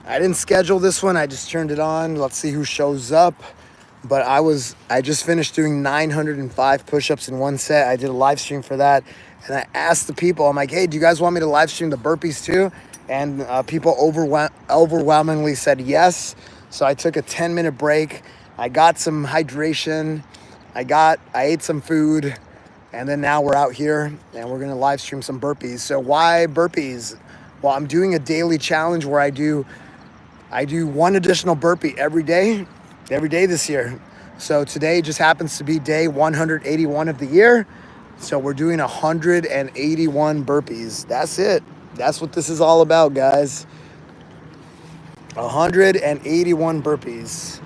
I didn't schedule this one. I just turned it on. Let's see who shows up. But I just finished doing 905 push-ups in one set. I did a live stream for that. And I asked the people, I'm like, hey, do you guys want me to live stream the burpees too? And people overwhelmingly said yes. So I took a 10-minute break. I got some hydration. I ate some food. And then now we're out here and we're going to live stream some burpees. So why burpees? Well, I'm doing a daily challenge where I do one additional burpee every day this year. So today just happens to be day 181 of the year. So we're doing 181 burpees. That's it. That's what this is all about, guys. 181 burpees.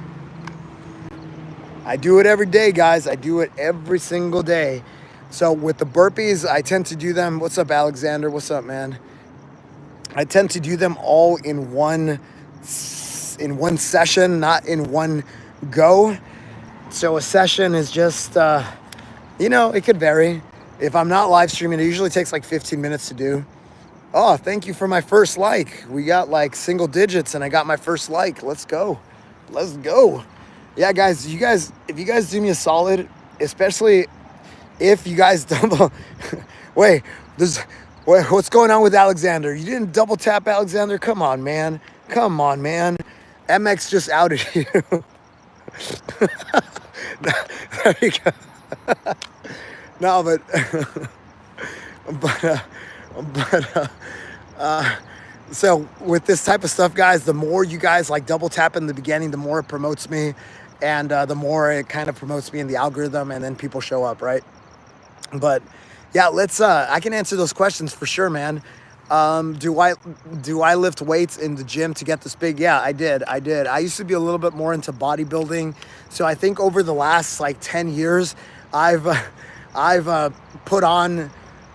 I do it every day, guys. I do it every single day. So with the burpees, I tend to do them. What's up, Alexander? What's up, man? I tend to do them all in one session, not in one go. So a session is just, it could vary. If I'm not live streaming, it usually takes like 15 minutes to do. Oh, thank you for my first like. We got like single digits and I got my first like. Let's go. Let's go. Yeah, guys, if you guys do me a solid, especially if you guys double, wait, what's going on with Alexander? You didn't double tap Alexander? Come on, man. MX just outed you. There you go. No, so with this type of stuff, guys, the more you guys like double tap in the beginning, the more it promotes me, and the more it kind of promotes me in the algorithm, and then people show up, right? But yeah, I can answer those questions for sure, man. Do I lift weights in the gym to get this big? Yeah, I did. I used to be a little bit more into bodybuilding. So I think over the last like 10 years, I've put on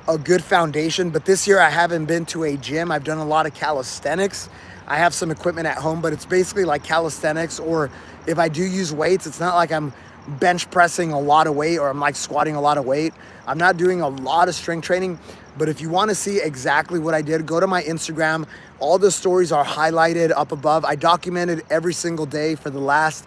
a good foundation, but this year I haven't been to a gym. I've done a lot of calisthenics. I have some equipment at home, but it's basically like calisthenics, or if I do use weights, it's not like I'm bench pressing a lot of weight or I'm like squatting a lot of weight. I'm not doing a lot of strength training, but if you want to see exactly what I did, go to my Instagram. All the stories are highlighted up above. I documented every single day for the last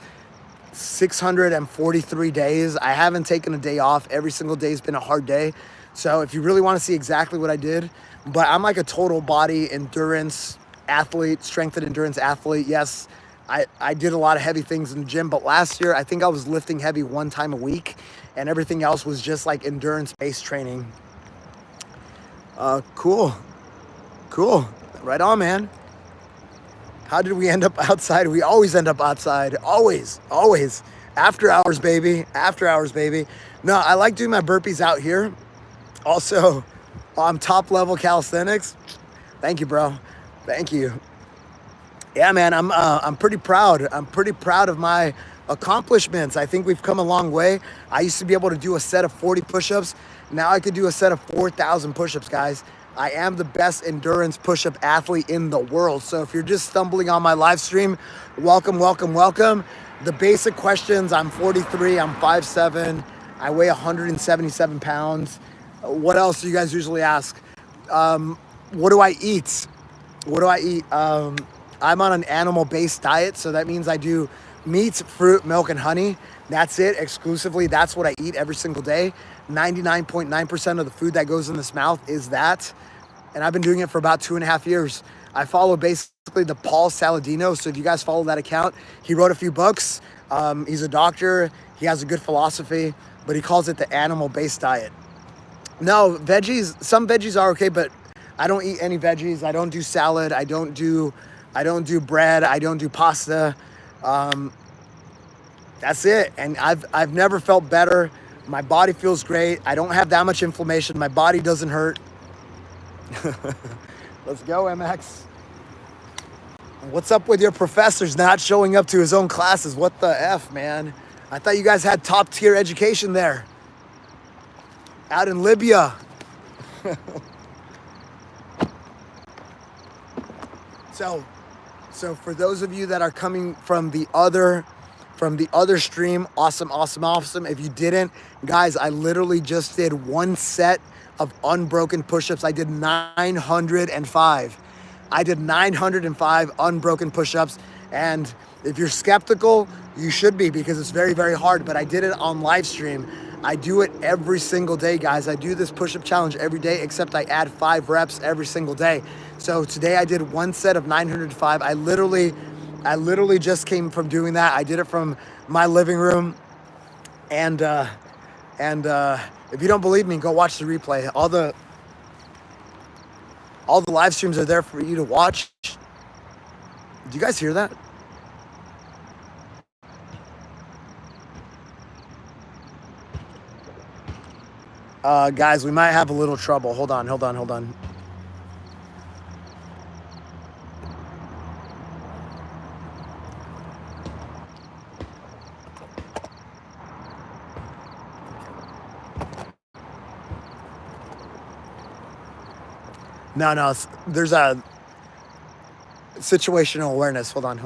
643 days. I haven't taken a day off. Every single day has been a hard day. So if you really want to see exactly what I did, but I'm like a total body endurance athlete, strength and endurance athlete. Yes, I did a lot of heavy things in the gym, but last year I think I was lifting heavy one time a week and everything else was just like endurance-based training. Cool. Right on, man. How did we end up outside? We always end up outside. Always. After hours, baby. No, I like doing my burpees out here. Also, I'm top level calisthenics. Thank you, bro. Thank you. Yeah, man, I'm pretty proud. I'm pretty proud of my accomplishments. I think we've come a long way. I used to be able to do a set of 40 push-ups. Now I could do a set of 4,000 push-ups, guys. I am the best endurance push-up athlete in the world. So if you're just stumbling on my live stream, welcome. The basic questions: I'm 43, I'm 5'7", I weigh 177 pounds. What else do you guys usually ask? What do I eat? I'm on an animal-based diet, so that means I do meat, fruit, milk, and honey. That's it, exclusively. That's what I eat every single day. 99.9% of the food that goes in this mouth is that. And I've been doing it for about 2.5 years. I follow basically the Paul Saladino. So if you guys follow that account, he wrote a few books. He's a doctor. He has a good philosophy, but he calls it the animal-based diet. No, veggies, some veggies are okay, but I don't eat any veggies. I don't do salad. I don't do bread. I don't do pasta. That's it. And I've never felt better. My body feels great. I don't have that much inflammation. My body doesn't hurt. Let's go, MX. What's up with your professors not showing up to his own classes? What the F, man? I thought you guys had top tier education there. Out in Libya. So for those of you that are coming from the other stream, awesome. If you didn't, guys, I literally just did one set of unbroken push-ups. I did 905. I did 905 unbroken push-ups, and if you're skeptical, you should be, because it's very, very hard, but I did it on live stream. I do it every single day, guys. I do this push-up challenge every day, except I add 5 reps every single day. So today I did one set of 905. I literally just came from doing that. I did it from my living room, and if you don't believe me, go watch the replay. All the live streams are there for you to watch. Do you guys hear that? Guys, we might have a little trouble. Hold on. No, there's a situational awareness. Hold on.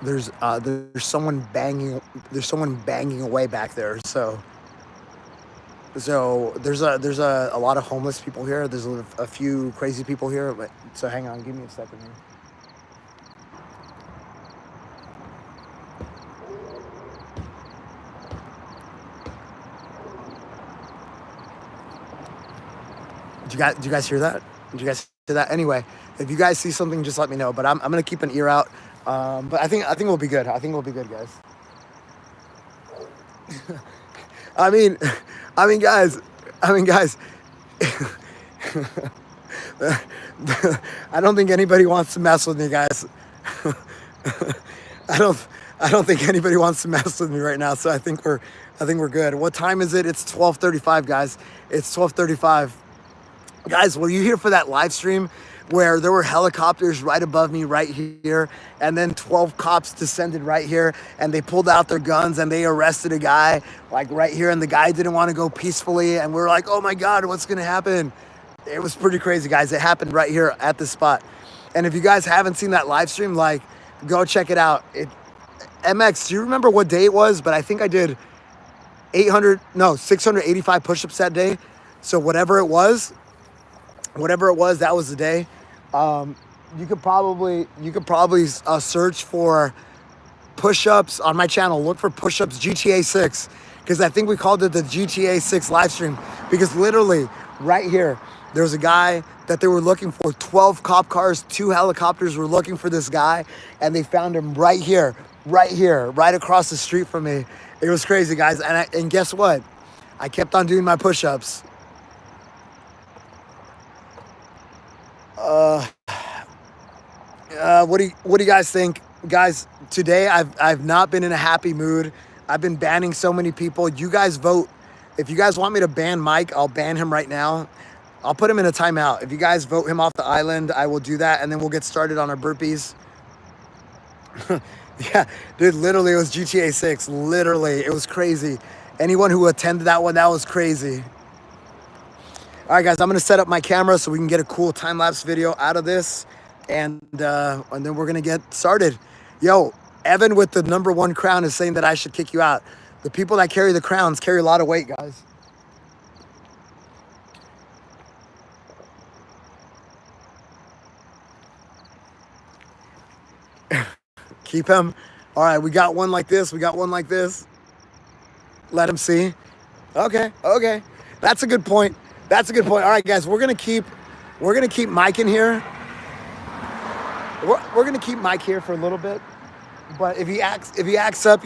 There's someone banging away back there. So there's a lot of homeless people here. There's a few crazy people here. So hang on, give me a second here. Do you guys hear that? Did you guys hear that? Anyway, if you guys see something, just let me know. But I'm gonna keep an ear out. But I think we'll be good. I think we'll be good, guys. I mean, guys. I don't think anybody wants to mess with me, guys. I don't think anybody wants to mess with me right now. So I think we're good. What time is it? It's 12:35, guys. It's 12:35. Guys, were you here for that live stream where there were helicopters right above me right here, and then 12 cops descended right here, and they pulled out their guns and they arrested a guy like right here, and the guy didn't want to go peacefully, and we were like, oh my God, what's gonna happen? It was pretty crazy, guys. It happened right here at this spot. And if you guys haven't seen that live stream, like, go check it out. MX, do you remember what day it was? But I think I did 685 push-ups that day. So whatever it was, that was the day. You could probably search for push-ups on my channel. Look for push-ups GTA 6, because I think we called it the GTA 6 live stream, because literally right here there was a guy that they were looking for. 12 cop cars, 2 helicopters were looking for this guy, and they found him right here, right across the street from me. It was crazy, guys. And guess what? I kept on doing my push-ups. What do you guys think? Guys, today I've not been in a happy mood. I've been banning so many people. You guys vote. If you guys want me to ban Mike, I'll ban him right now. I'll put him in a timeout. If you guys vote him off the island, I will do that, and then we'll get started on our burpees. Yeah, dude, literally it was GTA 6. Literally, it was crazy. Anyone who attended that one, that was crazy. All right, guys, I'm gonna set up my camera so we can get a cool time-lapse video out of this, and then we're gonna get started. Yo, Evan with the #1 crown is saying that I should kick you out. The people that carry the crowns carry a lot of weight, guys. Keep him. All right, we got one like this. Let him see. Okay. That's a good point. All right, guys, we're gonna keep Mike in here. We're gonna keep Mike here for a little bit. But if he acts up,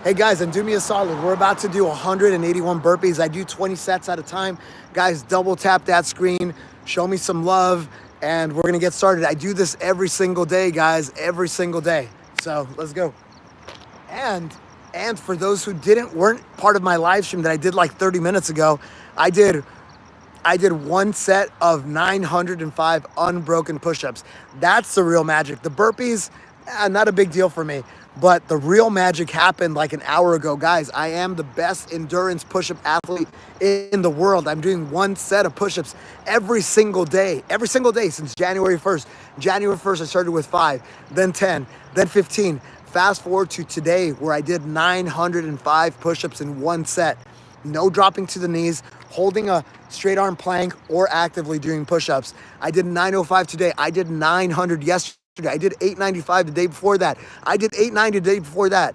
hey guys, and do me a solid. We're about to do 181 burpees. I do 20 sets at a time. Guys, double tap that screen. Show me some love, and we're gonna get started. I do this every single day, guys, every single day. So let's go. And for those who weren't part of my live stream that I did like 30 minutes ago, I did one set of 905 unbroken push-ups. That's the real magic. The burpees, not a big deal for me. But the real magic happened like an hour ago. Guys, I am the best endurance push-up athlete in the world. I'm doing one set of push-ups every single day since January 1st. January 1st, I started with 5, then 10, then 15. Fast forward to today where I did 905 push-ups in one set. No dropping to the knees, holding a straight arm plank, or actively doing push-ups. I did 905 today. I did 900 yesterday. I did 895 the day before that. I did 890 the day before that.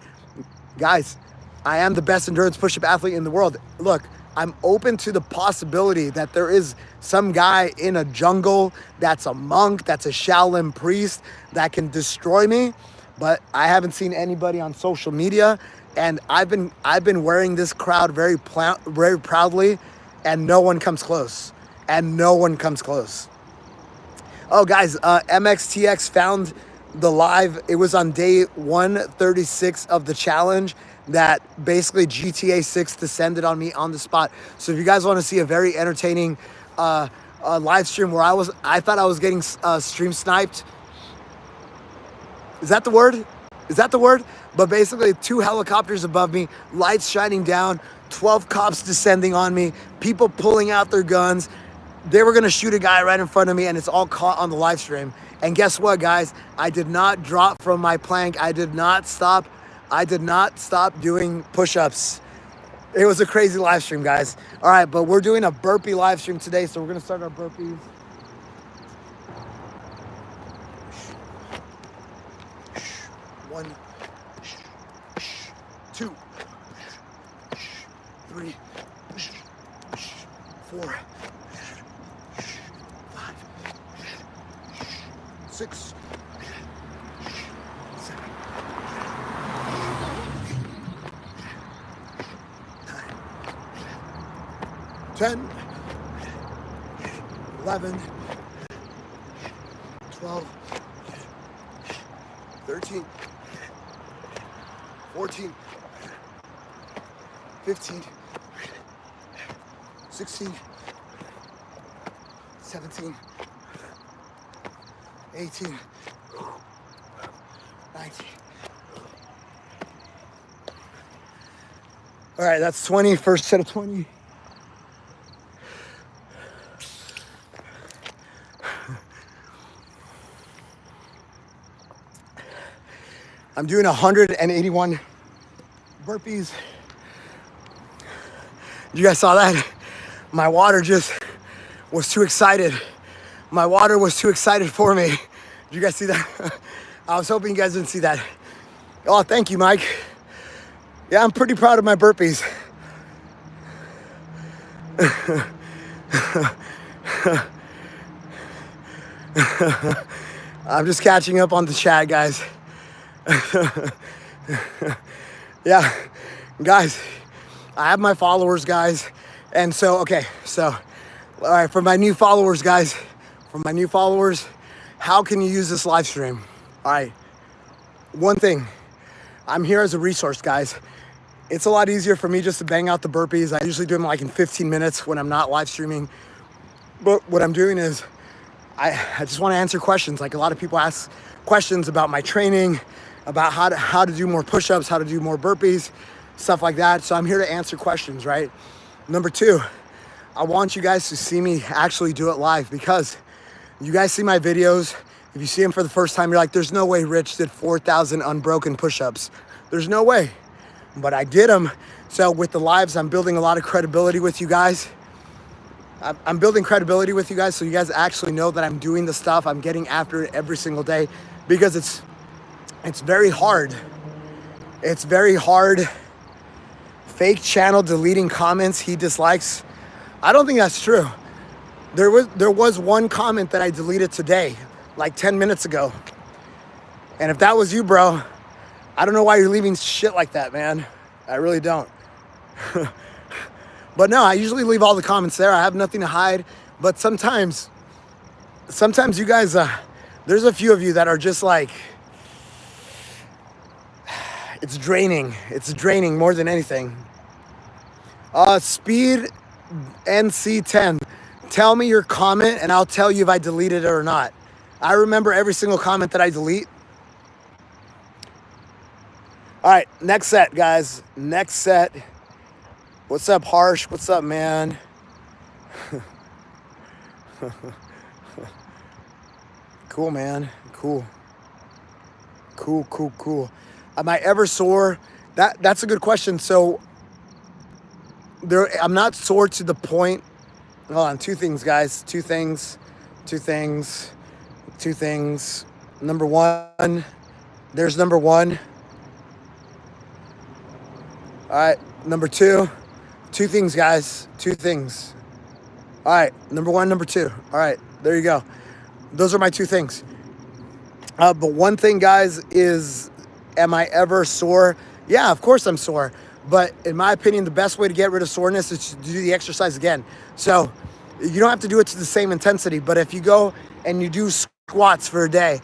Guys, I am the best endurance push-up athlete in the world. Look, I'm open to the possibility that there is some guy in a jungle that's a monk, that's a Shaolin priest that can destroy me, but I haven't seen anybody on social media, and I've been wearing this crowd very proudly, and no one comes close. And no one comes close. Oh, guys, MXTX found the live. It was on day 136 of the challenge that basically GTA 6 descended on me on the spot. So if you guys want to see a very entertaining live stream where I thought I was getting stream sniped. Is that the word? Is that the word? But basically 2 helicopters above me, lights shining down, 12 cops descending on me, people pulling out their guns. They were gonna shoot a guy right in front of me, and it's all caught on the live stream. And guess what, guys? I did not drop from my plank. I did not stop doing push-ups. It was a crazy live stream, guys. All right, but we're doing a burpee live stream today, so we're gonna start our burpees. 1, 2, 3, 4, 6, 7, 9, 10, 11, 12, 13, 14, 15, 16, 17, 18, 19. All right, that's 20, first set of 20. I'm doing 181 burpees. You guys saw that? My water just was too excited. My water was too excited for me. Did you guys see that? I was hoping you guys didn't see that. Oh, thank you, Mike. Yeah, I'm pretty proud of my burpees. I'm just catching up on the chat, guys. Yeah, guys, I have my followers, guys. And so, okay, so, all right, for my new followers, guys, how can you use this live stream? All right, one thing, I'm here as a resource, guys. It's a lot easier for me just to bang out the burpees. I usually do them like in 15 minutes when I'm not live streaming. But what I'm doing is I just want to answer questions. Like a lot of people ask questions about my training, about how to do more push-ups, how to do more burpees, stuff like that. So I'm here to answer questions, right? Number 2, I want you guys to see me actually do it live, because you guys see my videos. If you see them for the first time, you're like, there's no way Rich did 4,000 unbroken push-ups. There's no way, but I did them. So with the lives, I'm building a lot of credibility with you guys. I'm building credibility with you guys, so you guys actually know that I'm doing the stuff. I'm getting after it every single day, because it's very hard. It's very hard. Fake channel deleting comments he dislikes. I don't think that's true. There was one comment that I deleted today, like 10 minutes ago. And if that was you, bro, I don't know why you're leaving shit like that, man. I really don't. But no, I usually leave all the comments there. I have nothing to hide. But sometimes you guys, there's a few of you that are just like, it's draining. It's draining more than anything. Speed NC10. Tell me your comment and I'll tell you if I deleted it or not. I remember every single comment that I delete. All right, next set, guys. Next set. What's up, Harsh? What's up, man? Cool, man. Cool. Cool. Am I ever sore? That's a good question. So I'm not sore to the point. Hold on, two things, guys. Two things. Number one. There's number one. All right. Number two. Two things, guys. Two things. All right. Number one, number two. All right. There you go. Those are my two things. But one thing, guys, is, am I ever sore? Yeah, of course I'm sore. But in my opinion, the best way to get rid of soreness is to do the exercise again. So you don't have to do it to the same intensity. But if you go and you do squats for a day,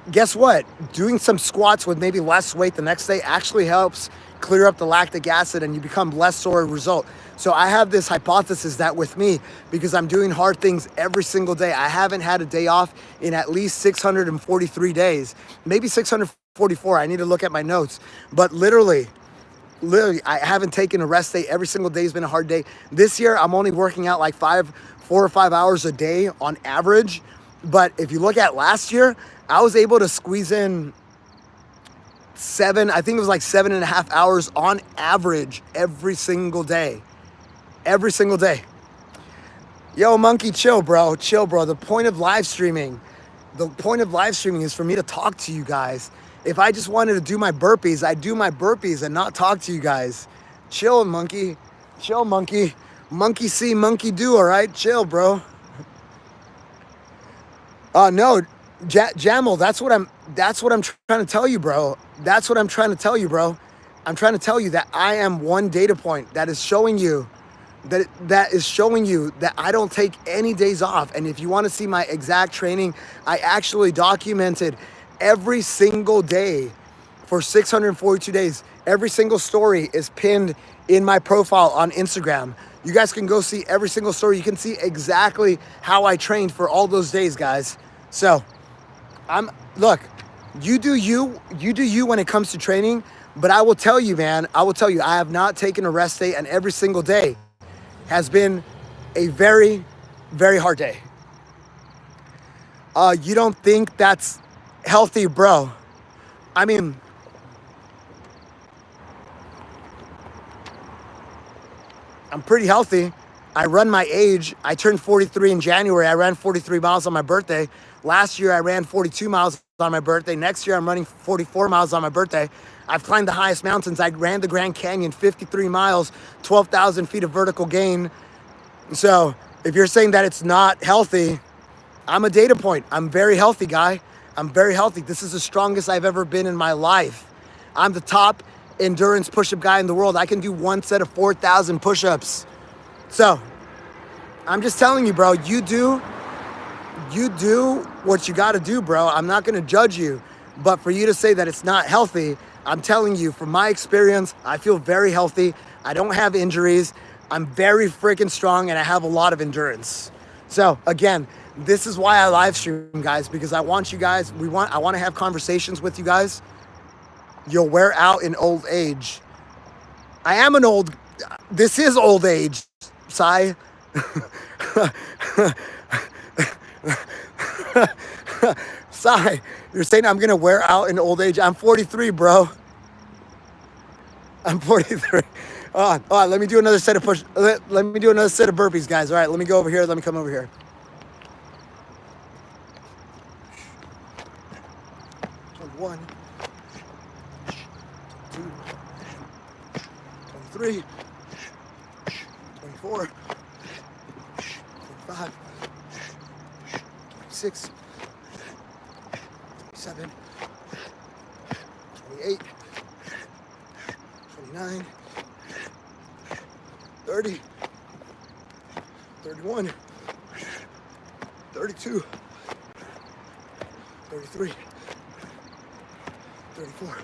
guess what? Doing some squats with maybe less weight the next day actually helps clear up the lactic acid and you become less sore as a result. So I have this hypothesis that with me, because I'm doing hard things every single day, I haven't had a day off in at least 643 days, maybe 644. I need to look at my notes, but literally, I haven't taken a rest day. Every single day has been a hard day. This year, I'm only working out like 4 or 5 hours a day on average. But if you look at last year, I was able to squeeze in I think it was like 7.5 hours on average every single day. Every single day. Yo, Monkey, chill, bro. Chill, bro. The point of live streaming is for me to talk to you guys. If I just wanted to do my burpees, I'd do my burpees and not talk to you guys. Chill, Monkey. Chill, Monkey. Monkey see, monkey do, all right? Chill, bro. No, Jamal, that's what I'm trying to tell you, bro. That's what I'm trying to tell you, bro. I'm trying to tell you that I am one data point that is showing you that I don't take any days off. And if you want to see my exact training, I actually documented every single day for 642 days. Every single story is pinned in my profile on Instagram. You guys can go see every single story. You can see exactly how I trained for all those days, guys. So look, you do you when it comes to training, but I will tell you, man, I have not taken a rest day, and every single day has been a very, very hard day. You don't think that's healthy, bro? I mean, I'm pretty healthy. I run my age. I turned 43 in January. I ran 43 miles on my birthday. Last year, I ran 42 miles on my birthday. Next year, I'm running 44 miles on my birthday. I've climbed the highest mountains. I ran the Grand Canyon, 53 miles, 12,000 feet of vertical gain. So if you're saying that it's not healthy, I'm a data point. I'm very healthy, guy. I'm very healthy. This is the strongest I've ever been in my life. I'm the top endurance push-up guy in the world. I can do one set of 4,000 push-ups. So I'm just telling you, bro, you do what you got to do, bro. I'm not going to judge you. But for you to say that it's not healthy, I'm telling you, from my experience, I feel very healthy. I don't have injuries. I'm very freaking strong, and I have a lot of endurance. So again, this is why I live stream, guys, because I want you guys, I want to have conversations with you guys. You'll wear out in old age. This is old age, Sai. Sai, you're saying I'm gonna wear out in old age. I'm 43, bro. I'm 43. All right, let me do another set of let me do another set of burpees, guys. All right, let me go over here. Let me come over here. One, 2, 23, 24, 25, 26, 27, 28, 29, 30, 31, 32, 33, 34,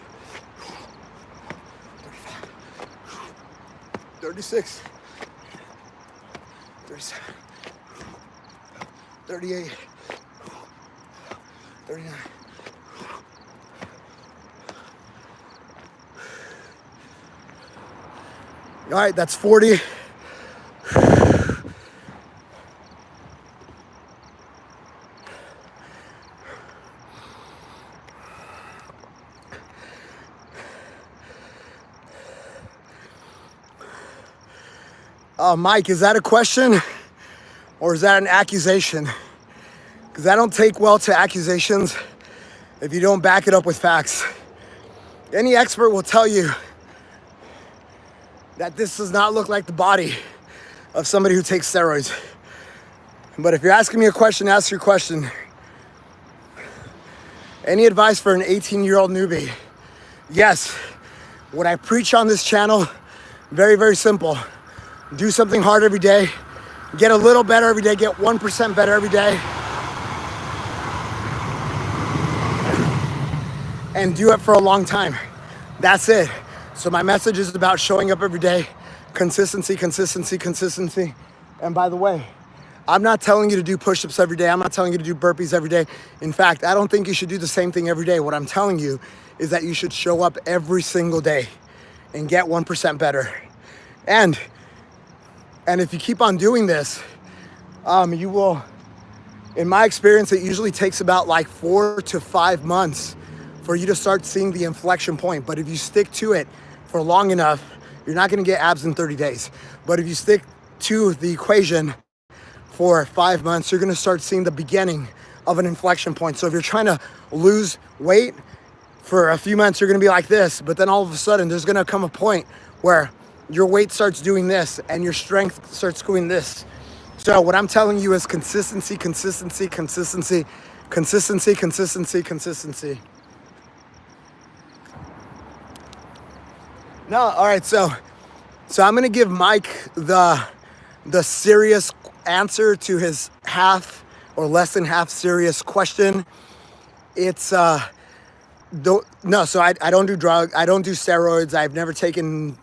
35, 36, 37, 38, 39, All right, that's 40. Mike, is that a question or is that an accusation? Because I don't take well to accusations if you don't back it up with facts. Any expert will tell you that this does not look like the body of somebody who takes steroids. But if you're asking me a question, ask your question. Any advice for an 18-year-old newbie? Yes. What I preach on this channel, very, very simple. Do something hard every day. Get a little better every day. Get 1% better every day. And do it for a long time. That's it. So my message is about showing up every day. Consistency, consistency, consistency. And by the way, I'm not telling you to do push-ups every day. I'm not telling you to do burpees every day. In fact, I don't think you should do the same thing every day. What I'm telling you is that you should show up every single day and get 1% better. And if you keep on doing this, you will, in my experience, it usually takes about like 4 to 5 months for you to start seeing the inflection point. But if you stick to it for long enough, you're not gonna get abs in 30 days. But if you stick to the equation for 5 months, you're gonna start seeing the beginning of an inflection point. So if you're trying to lose weight, for a few months, you're gonna be like this, but then all of a sudden, there's gonna come a point where your weight starts doing this and your strength starts doing this. So what I'm telling you is consistency, consistency, consistency, consistency, consistency, consistency. No, all right, so I'm gonna give Mike the serious answer to his half or less than half serious question. It's no, so I don't do drugs, I don't do steroids, I've never taken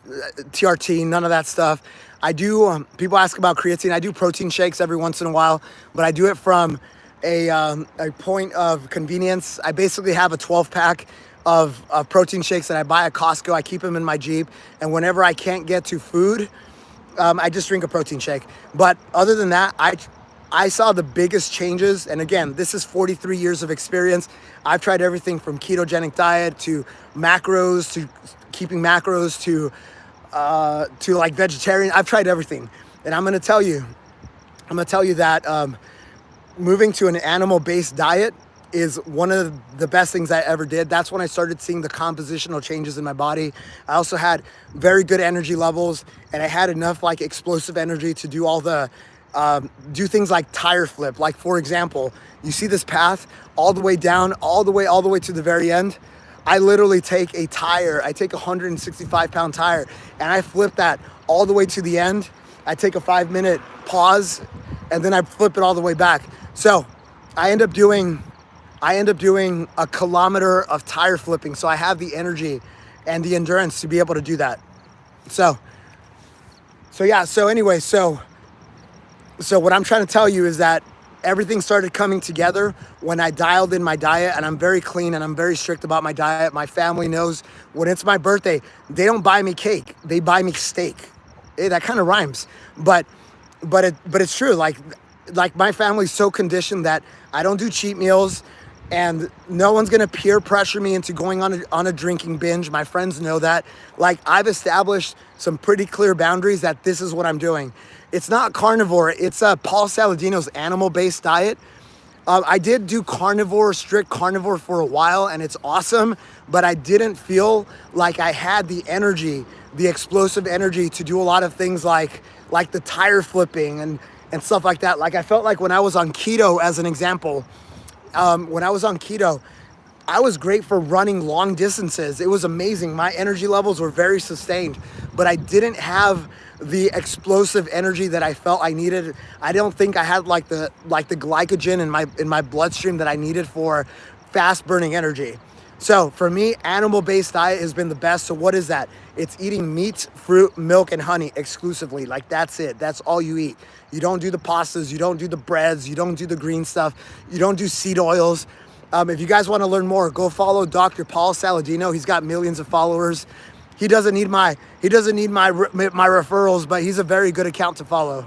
TRT, none of that stuff. I do, people ask about creatine, I do protein shakes every once in a while, but I do it from a point of convenience. I basically have a 12-pack of protein shakes that I buy at Costco. I keep them in my Jeep, and whenever I can't get to food, I just drink a protein shake. But other than that, I saw the biggest changes, and again, this is 43 years of experience. I've tried everything from ketogenic diet to macros, to keeping macros, to like vegetarian. I've tried everything, and I'm gonna tell you that moving to an animal-based diet is one of the best things I ever did. That's when I started seeing the compositional changes in my body. I also had very good energy levels, and I had enough like explosive energy to do all the do things like tire flip. Like, for example, you see this path all the way down, all the way to the very end. I literally take a tire, I take a 165-pound tire, and I flip that all the way to the end. I take a 5-minute pause, and then I flip it all the way back. So I end up doing a kilometer of tire flipping. So I have the energy and the endurance to be able to do that. So what I'm trying to tell you is that everything started coming together when I dialed in my diet, and I'm very clean and I'm very strict about my diet. My family knows when it's my birthday, they don't buy me cake, they buy me steak. That kind of rhymes, but it's true. Like my family's so conditioned that I don't do cheat meals, and no one's gonna peer pressure me into going on a drinking binge. My friends know that. Like, I've established some pretty clear boundaries that this is what I'm doing. It's not carnivore, it's Paul Saladino's animal-based diet. I did do strict carnivore for a while, and it's awesome, but I didn't feel like I had the energy, the explosive energy to do a lot of things like the tire flipping and stuff like that. Like, I felt like when I was on keto, as an example, when I was on keto, I was great for running long distances. It was amazing. My energy levels were very sustained, but I didn't have the explosive energy that I felt I needed. I don't think I had like the glycogen in my bloodstream that I needed for fast burning energy. So for me, animal-based diet has been the best. So what is that? It's eating meat, fruit, milk, and honey exclusively. Like, that's it. That's all you eat. You don't do the pastas, you don't do the breads, you don't do the green stuff, you don't do seed oils. If you guys want to learn more, go follow Dr. Paul Saladino. He's got millions of followers. He doesn't need my referrals, but he's a very good account to follow.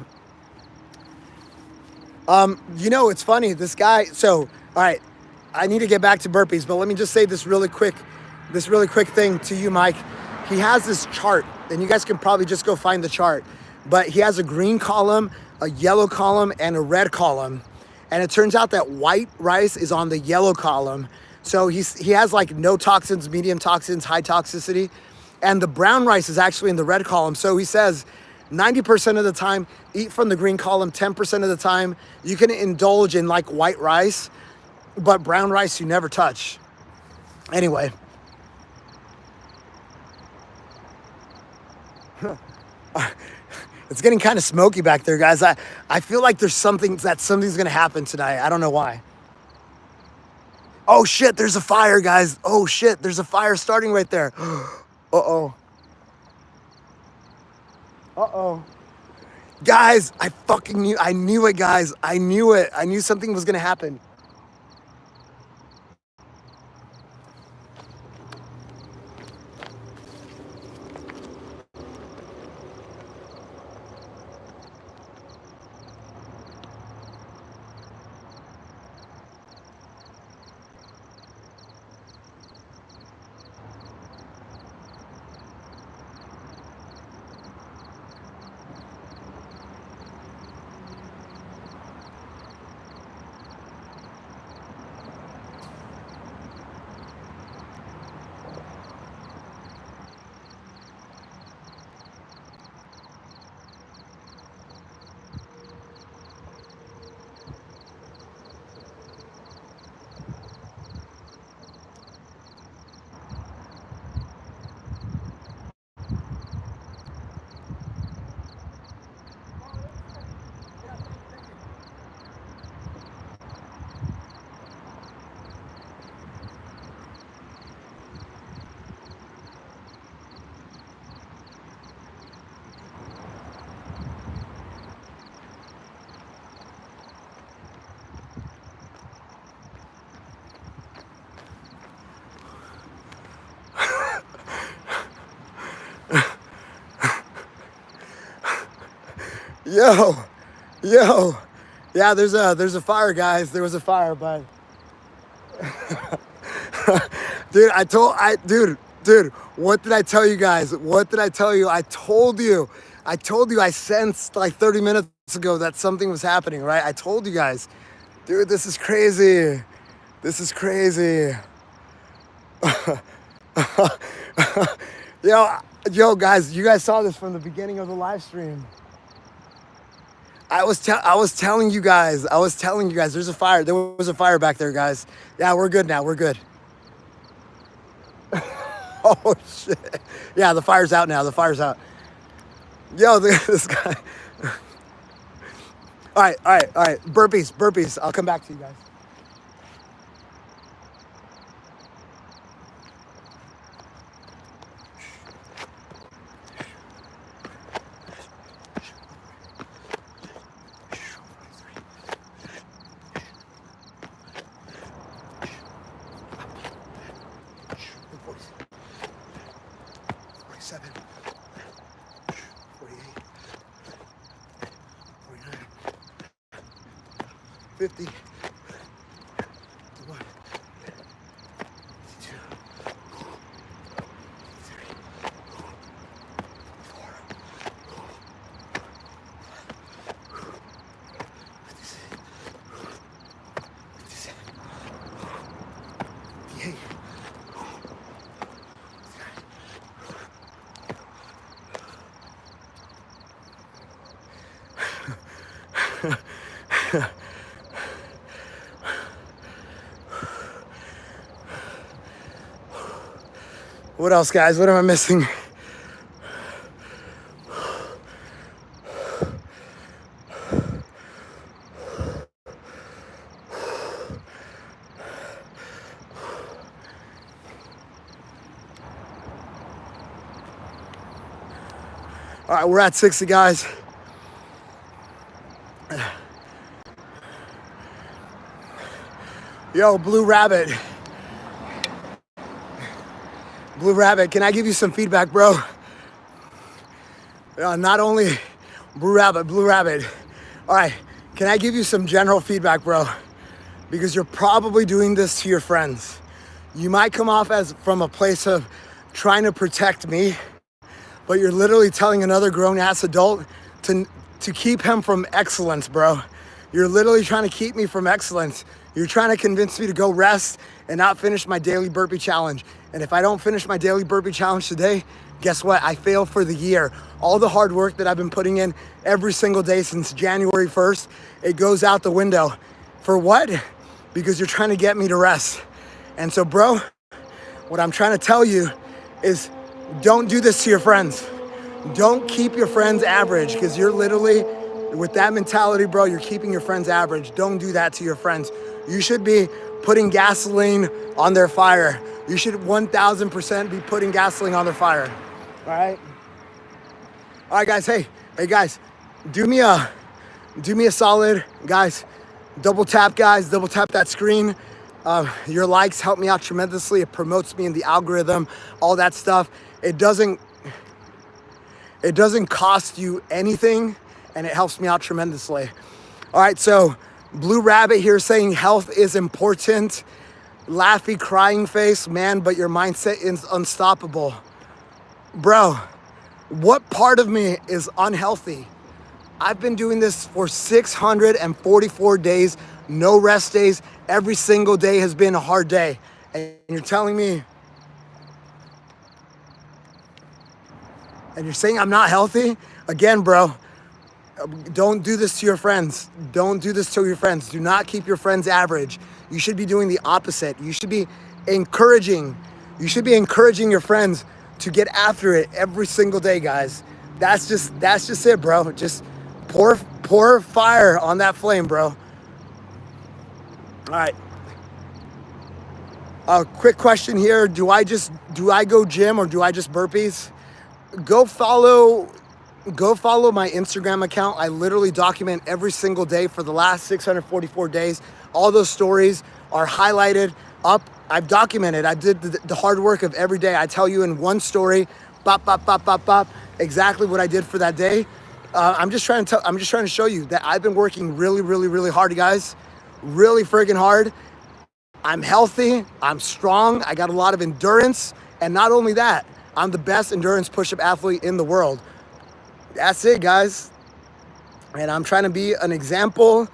You know, it's funny. This guy. So, all right, I need to get back to burpees, but let me just say this really quick thing to you, Mike. He has this chart, and you guys can probably just go find the chart. But he has a green column, a yellow column, and a red column. And it turns out that white rice is on the yellow column. So he has like no toxins, medium toxins, high toxicity. And the brown rice is actually in the red column. So he says 90% of the time, eat from the green column. 10% of the time, you can indulge in like white rice, but brown rice you never touch. Anyway. It's getting kind of smoky back there, guys. I feel like something's gonna happen tonight. I don't know why. Oh shit, there's a fire, guys. Oh shit, there's a fire starting right there. Uh-oh. Uh-oh. Guys, I knew it, guys. I knew it. I knew something was gonna happen. Yo, yo. Yeah, there's a fire, guys. There was a fire, but dude, what did I tell you guys? What did I tell you? I told you I sensed like 30 minutes ago that something was happening, right? I told you guys. Dude, this is crazy. This is crazy. Yo, guys, you guys saw this from the beginning of the live stream. I was telling you guys, there's a fire. There was a fire back there, guys. Yeah, we're good now. We're good. Oh, shit. Yeah, the fire's out now. The fire's out. Yo, this guy. All right. Burpees. I'll come back to you guys. What else, guys? What am I missing? All right, we're at 60, guys. Yo, Blue Rabbit. Blue Rabbit, can I give you some feedback, bro? Not only Blue Rabbit. All right, can I give you some general feedback, bro? Because you're probably doing this to your friends. You might come off as from a place of trying to protect me, but you're literally telling another grown-ass adult to keep him from excellence, bro. You're literally trying to keep me from excellence. You're trying to convince me to go rest and not finish my daily burpee challenge. And if I don't finish my daily burpee challenge today, guess what? I fail for the year. All the hard work that I've been putting in every single day since January 1st, it goes out the window. For what? Because you're trying to get me to rest. And so, bro, what I'm trying to tell you is don't do this to your friends. Don't keep your friends average, because you're literally, with that mentality, bro, you're keeping your friends average. Don't do that to your friends. You should be putting gasoline on their fire. You should 1000% be putting gasoline on their fire. All right? All right, guys. Hey guys, do me a solid, guys. Double tap that screen. Your likes help me out tremendously. It promotes me in the algorithm, all that stuff. It doesn't cost you anything, and it helps me out tremendously. All right, so Blue Rabbit here saying health is important. Laughy crying face, man, but your mindset is unstoppable. Bro, what part of me is unhealthy? I've been doing this for 644 days, no rest days. Every single day has been a hard day. And you're telling me, and you're saying I'm not healthy? Again, bro, don't do this to your friends. Don't do this to your friends. Do not keep your friends average. You should be doing the opposite. You should be encouraging your friends to get after it every single day, guys. That's just it, bro. Just pour fire on that flame, bro. All right. A quick question here. Do I go gym or do I just burpees? Go follow my Instagram account. I literally document every single day for the last 644 days. All those stories are highlighted up. I've documented. I did the hard work of every day. I tell you in one story, exactly what I did for that day. I'm just trying to show you that I've been working really, really, really hard, guys. Really friggin' hard. I'm healthy. I'm strong. I got a lot of endurance. And not only that, I'm the best endurance push-up athlete in the world. That's it, guys. And I'm trying to be an example.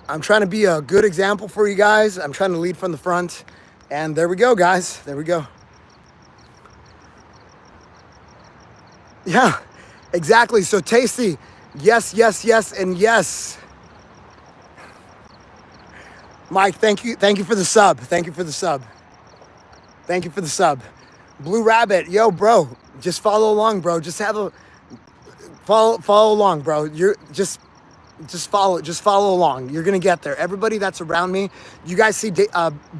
I'm trying to be a good example for you guys. I'm trying to lead from the front. And there we go, guys. There we go. Yeah, exactly. So Tasty, yes, and yes. Mike, thank you for the sub. Thank you for the sub. Blue Rabbit, yo, bro, just follow along, bro. Just have a follow along, bro. You're just follow along. You're gonna get there. Everybody that's around me, you guys see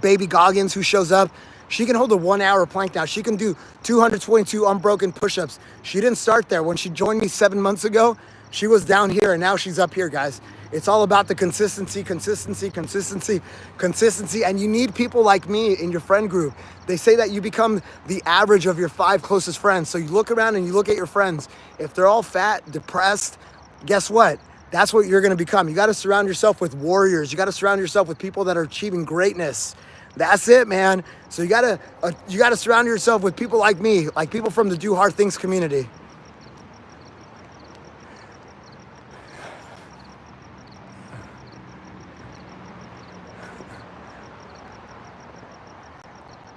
Baby Goggins who shows up. She can hold a 1 hour plank now. She can do 222 unbroken push-ups. She didn't start there. When she joined me 7 months ago, she was down here and now she's up here, guys. It's all about the consistency. And you need people like me in your friend group. They say that you become the average of your 5 closest friends. So you look around and you look at your friends. If they're all fat, depressed, guess what? That's what you're gonna become. You gotta surround yourself with warriors. You gotta surround yourself with people that are achieving greatness. That's it, man. So you gotta surround yourself with people like me, like people from the Do Hard Things community.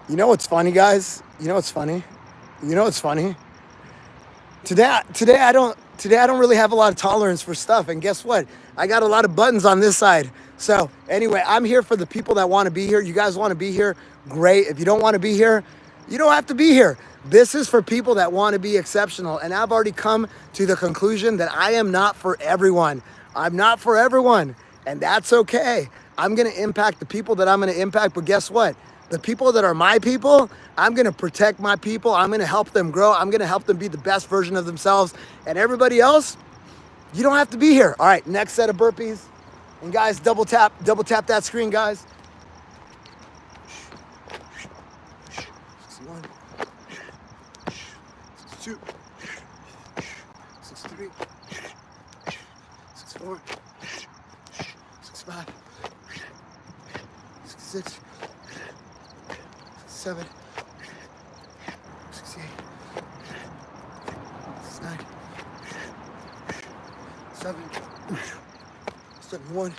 You know what's funny, guys? You know what's funny? Today I don't really have a lot of tolerance for stuff, and guess what? I got a lot of buttons on this side. So anyway, I'm here for the people that want to be here. You guys want to be here? Great. If you don't want to be here, you don't have to be here. This is for people that want to be exceptional. And I've already come to the conclusion that I am not for everyone. I'm not for everyone, and that's okay. I'm going to impact the people that I'm going to impact, but guess what? The people that are my people, I'm gonna protect my people. I'm gonna help them grow. I'm gonna help them be the best version of themselves. And everybody else, you don't have to be here. All right, next set of burpees. And guys, double tap that screen, guys. 62, 63, 64, 65, 66, 67, 68, 69, 70, 71,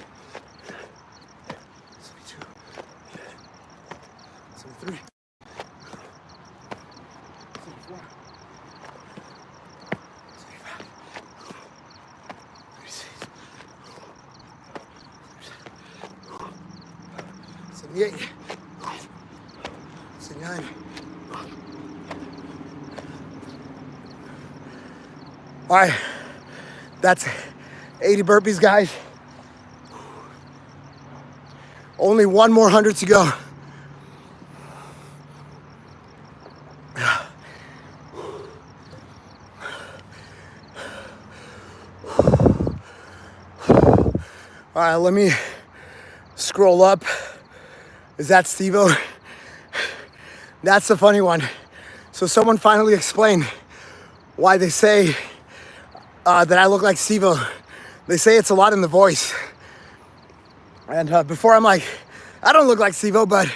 72, 73, 74, 75, 36, 78, 79. All right, that's 80 burpees, guys. Only one more 100 to go. All right, let me scroll up. Is that Steve-O? That's the funny one. So someone finally explained why they say that I look like Steve-O. They say it's a lot in the voice. And before I'm like, I don't look like Steve-O, but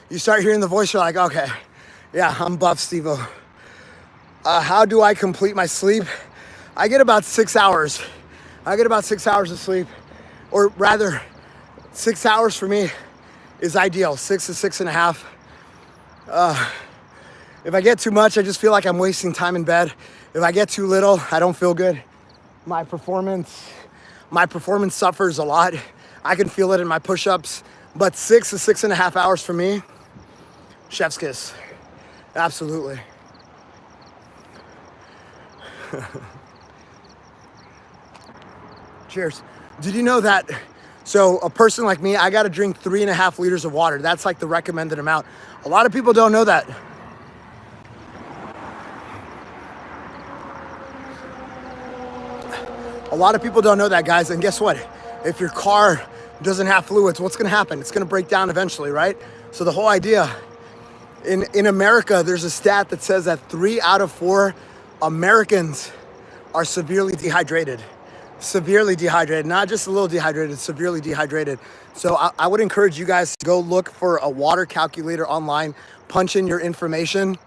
you start hearing the voice, you're like, okay, yeah, I'm buff Steve-O. How do I complete my sleep? I get about 6 hours. I get about 6 hours of sleep, or rather, 6 hours for me is ideal, 6 to 6.5. If I get too much, I just feel like I'm wasting time in bed. If I get too little, I don't feel good. My performance suffers a lot. I can feel it in my push-ups, but 6 to 6.5 hours for me, chef's kiss. Absolutely. Cheers. Did you know that, so a person like me, I gotta drink 3.5 liters of water. That's like the recommended amount. A lot of people don't know that. A lot of people don't know that, guys. And guess what? If your car doesn't have fluids, what's gonna happen? It's gonna break down eventually, right? So the whole idea, in America, there's a stat that says that 3 out of 4 Americans are severely dehydrated. Severely dehydrated, not just a little dehydrated, severely dehydrated. So I would encourage you guys to go look for a water calculator online, punch in your information,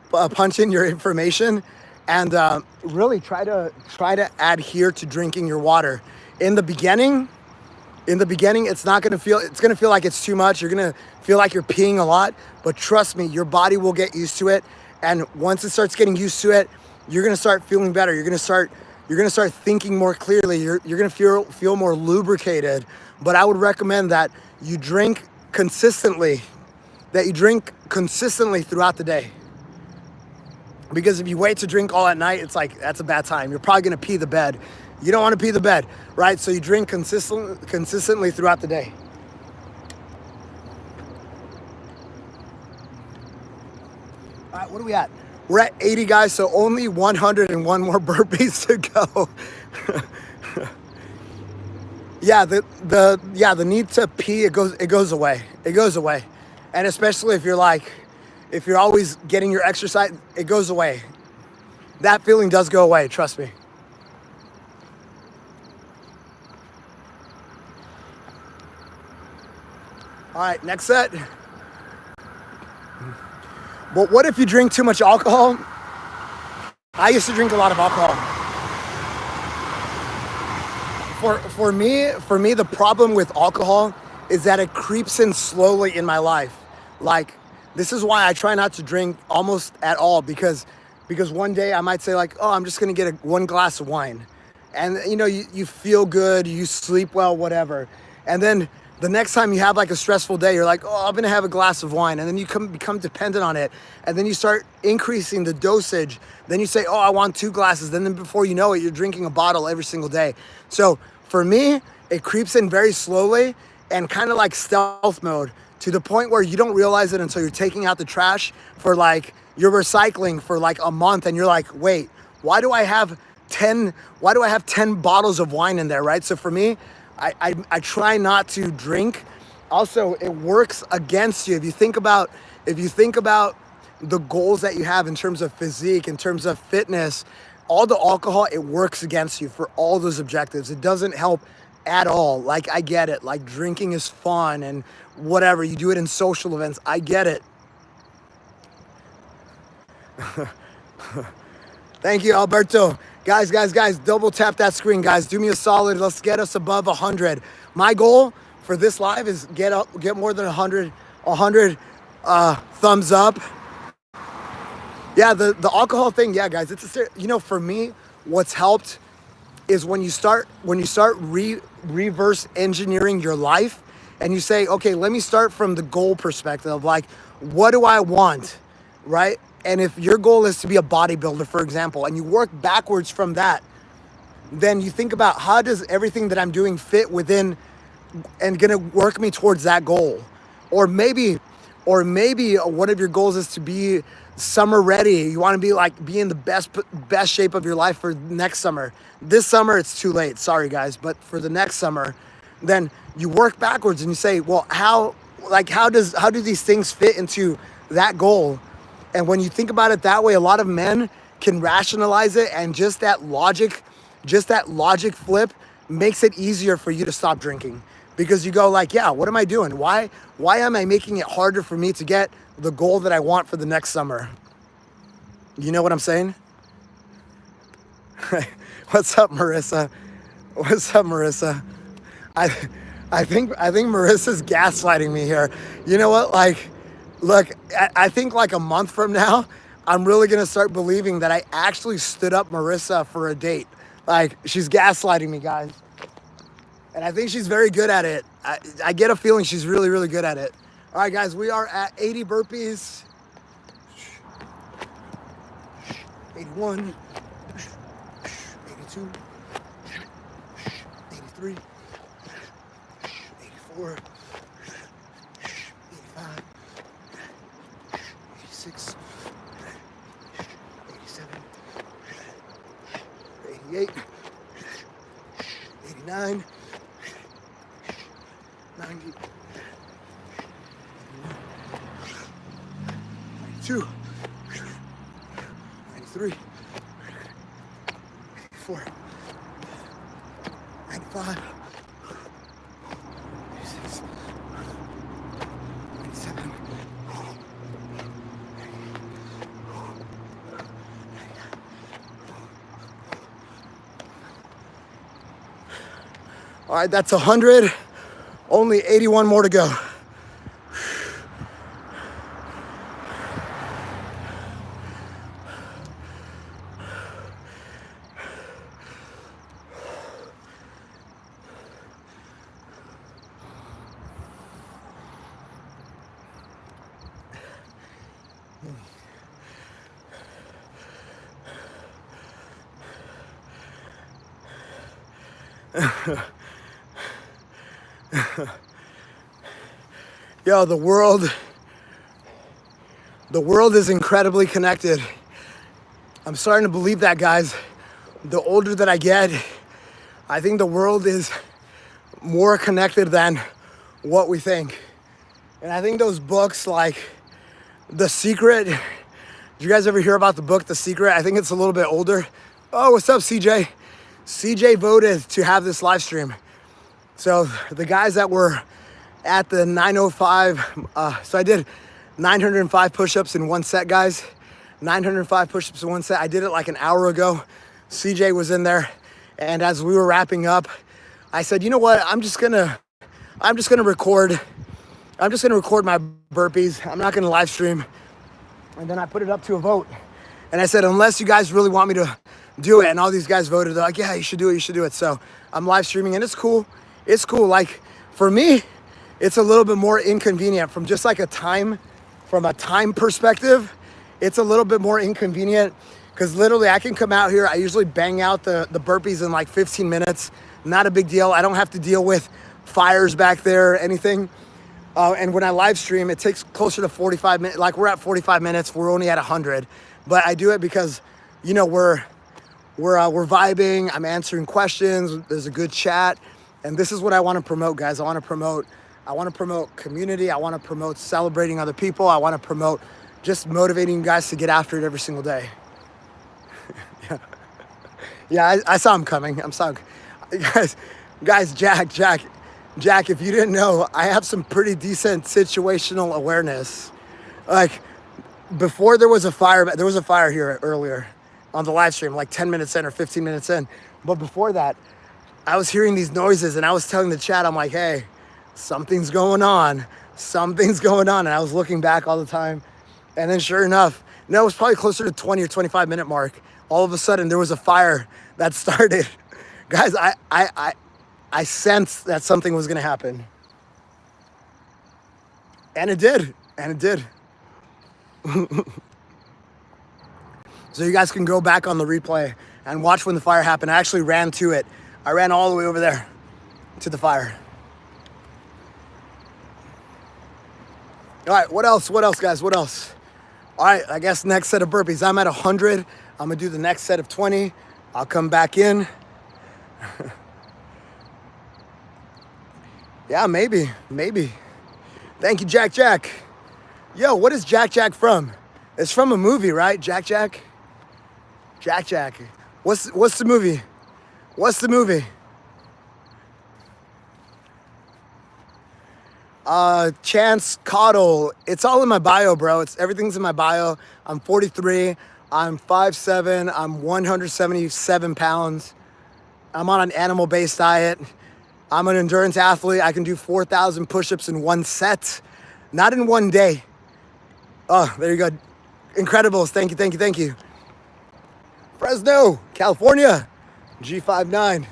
punch in your information, and really try to adhere to drinking your water. In the beginning, it's gonna feel like it's too much. You're gonna feel like you're peeing a lot, but trust me, your body will get used to it. And once it starts getting used to it, you're gonna start feeling better. You're gonna start thinking more clearly. You're gonna feel more lubricated. But I would recommend that you drink consistently, throughout the day. Because if you wait to drink all at night, it's like, that's a bad time. You're probably gonna pee the bed. You don't wanna pee the bed, right? So you drink consistently throughout the day. All right, what are we at? We're at 80, guys, so only 101 more burpees to go. Yeah, the need to pee, it goes away. It goes away. And especially if you're always getting your exercise, it goes away. That feeling does go away, trust me. All right, next set. But what if you drink too much alcohol? I used to drink a lot of alcohol. For me, the problem with alcohol is that it creeps in slowly in my life. Like, this is why I try not to drink almost at all, because one day I might say like, oh, I'm just gonna get one glass of wine. And you feel good, you sleep well, whatever. And then the next time you have like a stressful day, you're like, oh, I'm gonna have a glass of wine. And then you become dependent on it. And then you start increasing the dosage. Then you say, oh, I want 2 glasses. Then before you know it, you're drinking a bottle every single day. So for me, it creeps in very slowly and kind of like stealth mode, to the point where you don't realize it until you're taking out the trash for you're recycling for like a month. And you're like, wait, why do I have 10 bottles of wine in there, right? So for me, I try not to drink. Also, it works against you. If you think about the goals that you have in terms of physique, in terms of fitness, all the alcohol, it works against you for all those objectives. It doesn't help at all. Like, I get it. Like, drinking is fun and whatever. You do it in social events. I get it. Thank you, Alberto. Guys, double tap that screen, guys. Do me a solid. Let's get us above 100. My goal for this live is get more than 100 thumbs up. Yeah, the alcohol thing, yeah, guys, for me, what's helped is when you start reverse engineering your life, and you say, okay, let me start from the goal perspective. Like, what do I want, right? And if your goal is to be a bodybuilder, for example, and you work backwards from that, then you think about, how does everything that I'm doing fit within and gonna work me towards that goal? Or maybe one of your goals is to be summer ready. You want to be in the best shape of your life for next summer. This summer it's too late, sorry guys, but for the next summer, then you work backwards and you say, well, how do these things fit into that goal? And when you think about it that way, a lot of men can rationalize it, and just that logic flip makes it easier for you to stop drinking. Because you go like, yeah, what am I doing? Why am I making it harder for me to get the goal that I want for the next summer? You know what I'm saying? What's up, Marissa? I think Marissa's gaslighting me here. You know what? Like, look, I think like a month from now, I'm really gonna start believing that I actually stood up Marissa for a date. Like, she's gaslighting me, guys. And I think she's very good at it. I get a feeling she's really, really good at it. All right, guys, we are at 80 burpees. 81. 82. 83. 84. 85. 86. 87. 88. 89. 90, 92, 93, 94, 95, 96, 97, all right, that's 100. Only 81 more to go. Yo, the world is incredibly connected. I'm starting to believe that, guys. The older that I get, I think the world is more connected than what we think. And I think those books like The Secret, did you guys ever hear about the book The Secret? I think it's a little bit older. Oh, what's up, CJ? CJ voted to have this live stream. So the guys that were at the 905, so I did 905 push-ups in one set, guys. 905 push-ups in one set. I did it like an hour ago. CJ was in there, and as we were wrapping up, I said, you know what? I'm just gonna record my burpees. I'm not gonna live stream. And then I put it up to a vote. And I said, unless you guys really want me to do it, and all these guys voted, they're like, yeah, you should do it. So I'm live streaming, and it's cool. Like, for me, it's a little bit more inconvenient from just like a time perspective. It's a little bit more inconvenient because literally I can come out here. I usually bang out the burpees in like 15 minutes. Not a big deal. I don't have to deal with fires back there or anything. And when I live stream, it takes closer to 45 minutes. Like, we're at 45 minutes. We're only at 100. But I do it because, you know, we're vibing. I'm answering questions. There's a good chat. And this is what I want to promote, guys. I want to promote community. I want to promote celebrating other people. I want to promote just motivating you guys to get after it every single day. Yeah, I saw him coming. I'm sorry. Guys, Jack, if you didn't know, I have some pretty decent situational awareness. Like, before there was a fire here earlier on the live stream, like 10 minutes in or 15 minutes in. But before that, I was hearing these noises and I was telling the chat, I'm like, hey, something's going on. Something's going on. And I was looking back all the time. And then sure enough, no, it was probably closer to 20 or 25 minute mark. All of a sudden there was a fire that started. Guys, I sensed that something was gonna happen. And it did. So you guys can go back on the replay and watch when the fire happened. I actually ran to it. I ran all the way over there to the fire. All right, what else, guys? What else? All right, I guess next set of burpees. I'm at 100. I'm gonna do the next set of 20. I'll come back in. Yeah, maybe. Thank you, Jack. Yo, what is Jack from? It's from a movie, right? Jack. What's the movie? What's the movie? Chance Cottle. It's all in my bio, bro. Everything's in my bio. I'm 43. I'm 5'7". I'm 177 pounds. I'm on an animal-based diet. I'm an endurance athlete. I can do 4,000 push-ups in one set, not in one day. Oh, there you go. Incredibles. Thank you. Fresno, California, G59.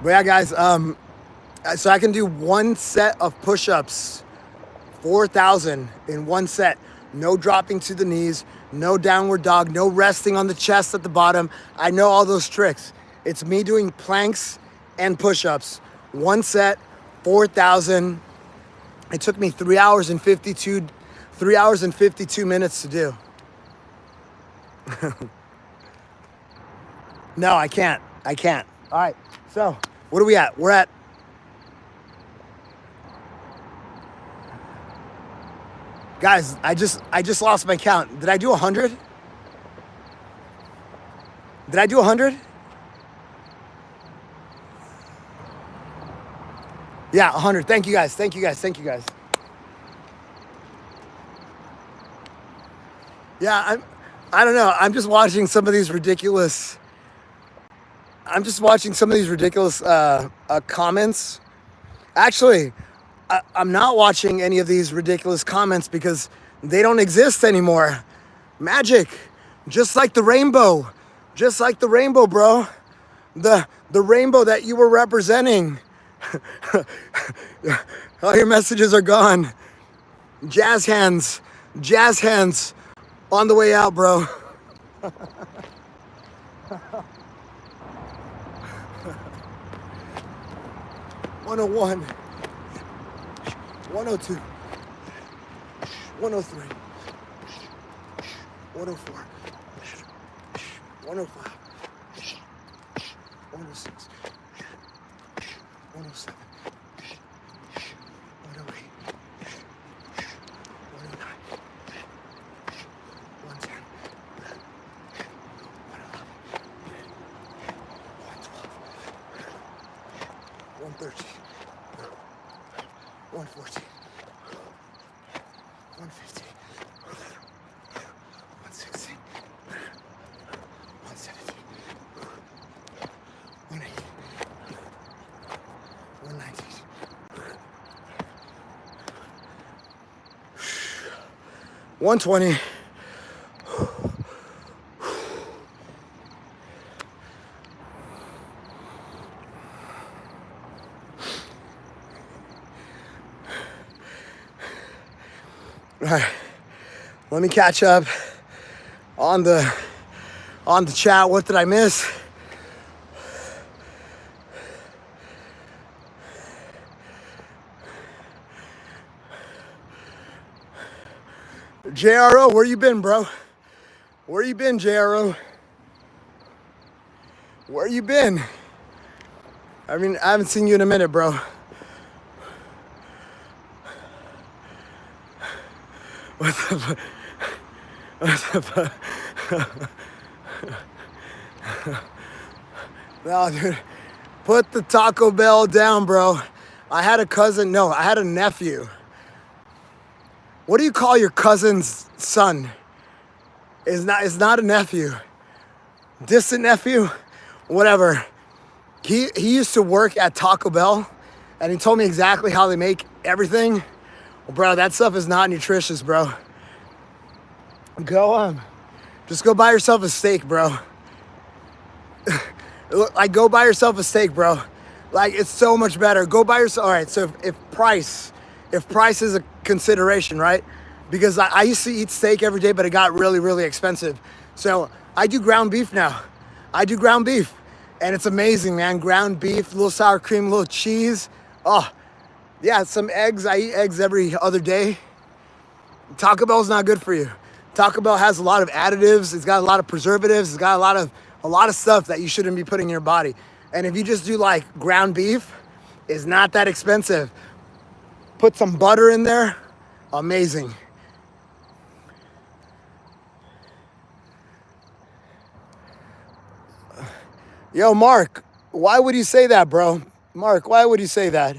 But yeah, guys, so I can do one set of push-ups, 4,000 in one set. No dropping to the knees, no downward dog, no resting on the chest at the bottom. I know all those tricks. It's me doing planks and push-ups. One set, 4,000. It took me 3 hours and 52 minutes to do. No, I can't. All right, so what are we at? We're at guys, I just lost my count. Did I do 100? Did I do 100? Yeah, 100. Thank you guys. Yeah, I don't know. I'm just watching some of these ridiculous comments. Actually, I'm not watching any of these ridiculous comments because they don't exist anymore. Magic, just like the rainbow, bro. The rainbow that you were representing. All your messages are gone. Jazz hands on the way out, bro. 101, 102, 103, 104, 105, 106, 107, 108, 109, 110, 111, 112, 113, 114, 115, 116, 117, 118, 119, 120. All right, let me catch up on the chat. What did I miss? JRO, where you been, bro? Where you been, JRO? Where you been? I mean, I haven't seen you in a minute, bro. What the No, dude. Put the Taco Bell down, bro. I had a cousin. No, I had a nephew. What do you call your cousin's son? It's not a nephew. Distant nephew? Whatever. He used to work at Taco Bell, and he told me exactly how they make everything. Well, bro, that stuff is not nutritious, bro. Just go buy yourself a steak, bro. Like, go buy yourself a steak, bro. Like, it's so much better. Go buy yourself. All right, so if price is a consideration, right? Because I used to eat steak every day, but it got really, really expensive. So I do ground beef now. I do ground beef, and it's amazing, man. Ground beef, a little sour cream, a little cheese. Oh, yeah, some eggs. I eat eggs every other day. Taco Bell's not good for you. Taco Bell has a lot of additives. It's got a lot of preservatives. It's got a lot of stuff that you shouldn't be putting in your body. And if you just do like ground beef, it's not that expensive. Put some butter in there. Amazing. Yo, Mark, why would you say that, bro? Mark, why would you say that?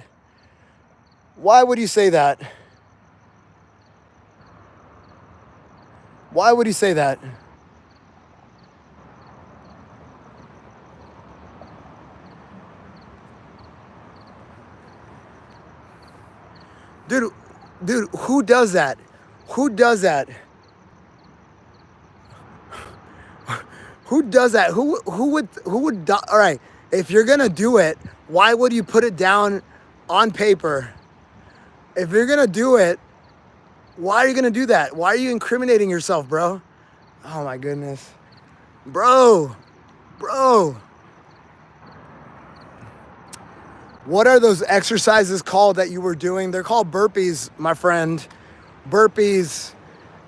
Why would you say that? Why would you say that? Dude, who does that? Who does that? Who does that? All right, if you're gonna do it, why would you put it down on paper? If you're gonna do it, why are you gonna do that? Why are you incriminating yourself, bro? Oh my goodness. Bro. What are those exercises called that you were doing? They're called burpees, my friend. Burpees.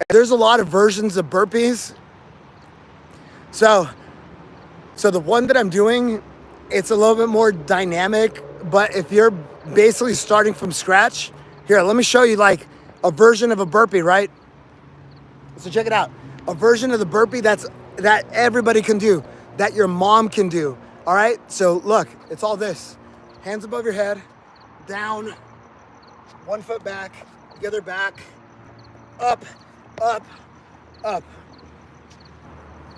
There's a lot of versions of burpees. So the one that I'm doing, it's a little bit more dynamic, but if you're basically starting from scratch, here, let me show you like a version of a burpee, right? So check it out. A version of the burpee that everybody can do, that your mom can do. All right? So look, it's all this. Hands above your head, down, 1 foot back, the other back, up, up, up.